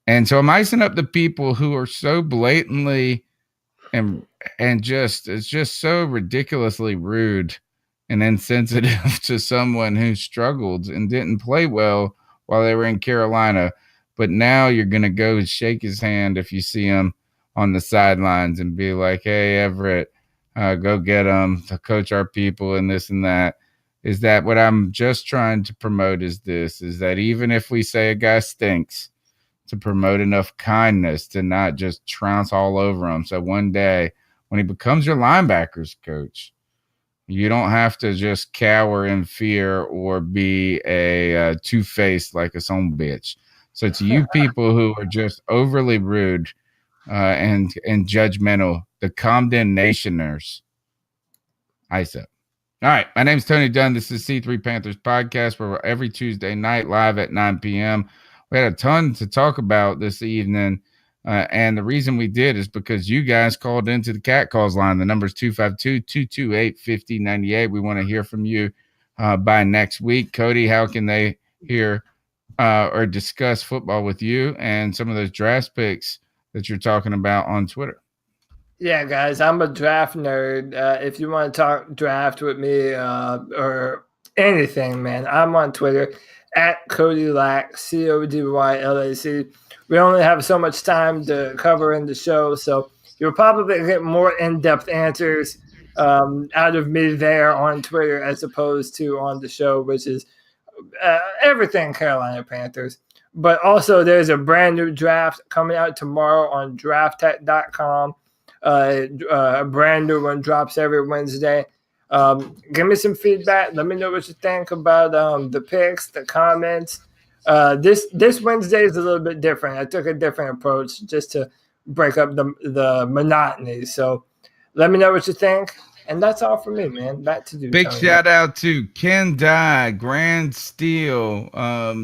And so I'm icing up the people who are so blatantly and it's just so ridiculously rude and insensitive to someone who struggled and didn't play well while they were in Carolina. But now you're going to go and shake his hand if you see him on the sidelines and be like, hey, Everett, go get him to coach our people and this and that. Is that what I'm just trying to promote is that even if we say a guy stinks, to promote enough kindness to not just trounce all over him. So one day when he becomes your linebackers coach, you don't have to just cower in fear or be a two-faced like a son bitch. So to you people who are just overly rude and judgmental, the condemnationers, ice up. All right, my name's Tony Dunn. This is C3 Panthers podcast, where we're every Tuesday night live at 9 p.m. We had a ton to talk about this evening, and the reason we did is because you guys called into the Cat Calls line. The number is 252-228-5098. We want to hear from you by next week. Cody, how can they hear or discuss football with you and some of those draft picks that you're talking about on Twitter? Yeah, guys, I'm a draft nerd. If you want to talk draft with me or anything, man, I'm on Twitter at Cody Lack, CODYLAC. We only have so much time to cover in the show, so you'll probably get more in-depth answers out of me there on Twitter as opposed to on the show, which is everything Carolina Panthers. But also, there's a brand new draft coming out tomorrow on drafttech.com. A brand new one drops every Wednesday. Give me some feedback. Let me know what you think about the picks, the comments. This Wednesday is a little bit different. I took a different approach just to break up the monotony. So let me know what you think. And that's all for me, man. Back to you. Big shout out to Ken Dye, Grand Steel,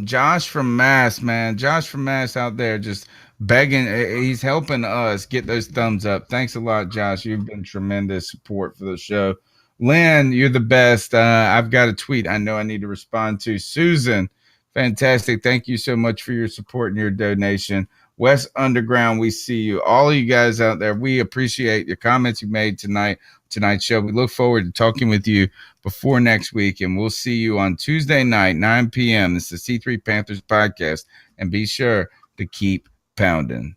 Josh from Mass, man. Josh from Mass out there just begging. He's helping us get those thumbs up. Thanks a lot, Josh. You've been tremendous support for the show. Lynn, you're the best. I've got a tweet I know I need to respond to. Susan, fantastic. Thank you so much for your support and your donation. West Underground, we see you. All of you guys out there, we appreciate your comments you made tonight's show. We look forward to talking with you before next week, and we'll see you on Tuesday night, 9 p.m. This is the C3 Panthers podcast, and be sure to keep pounding.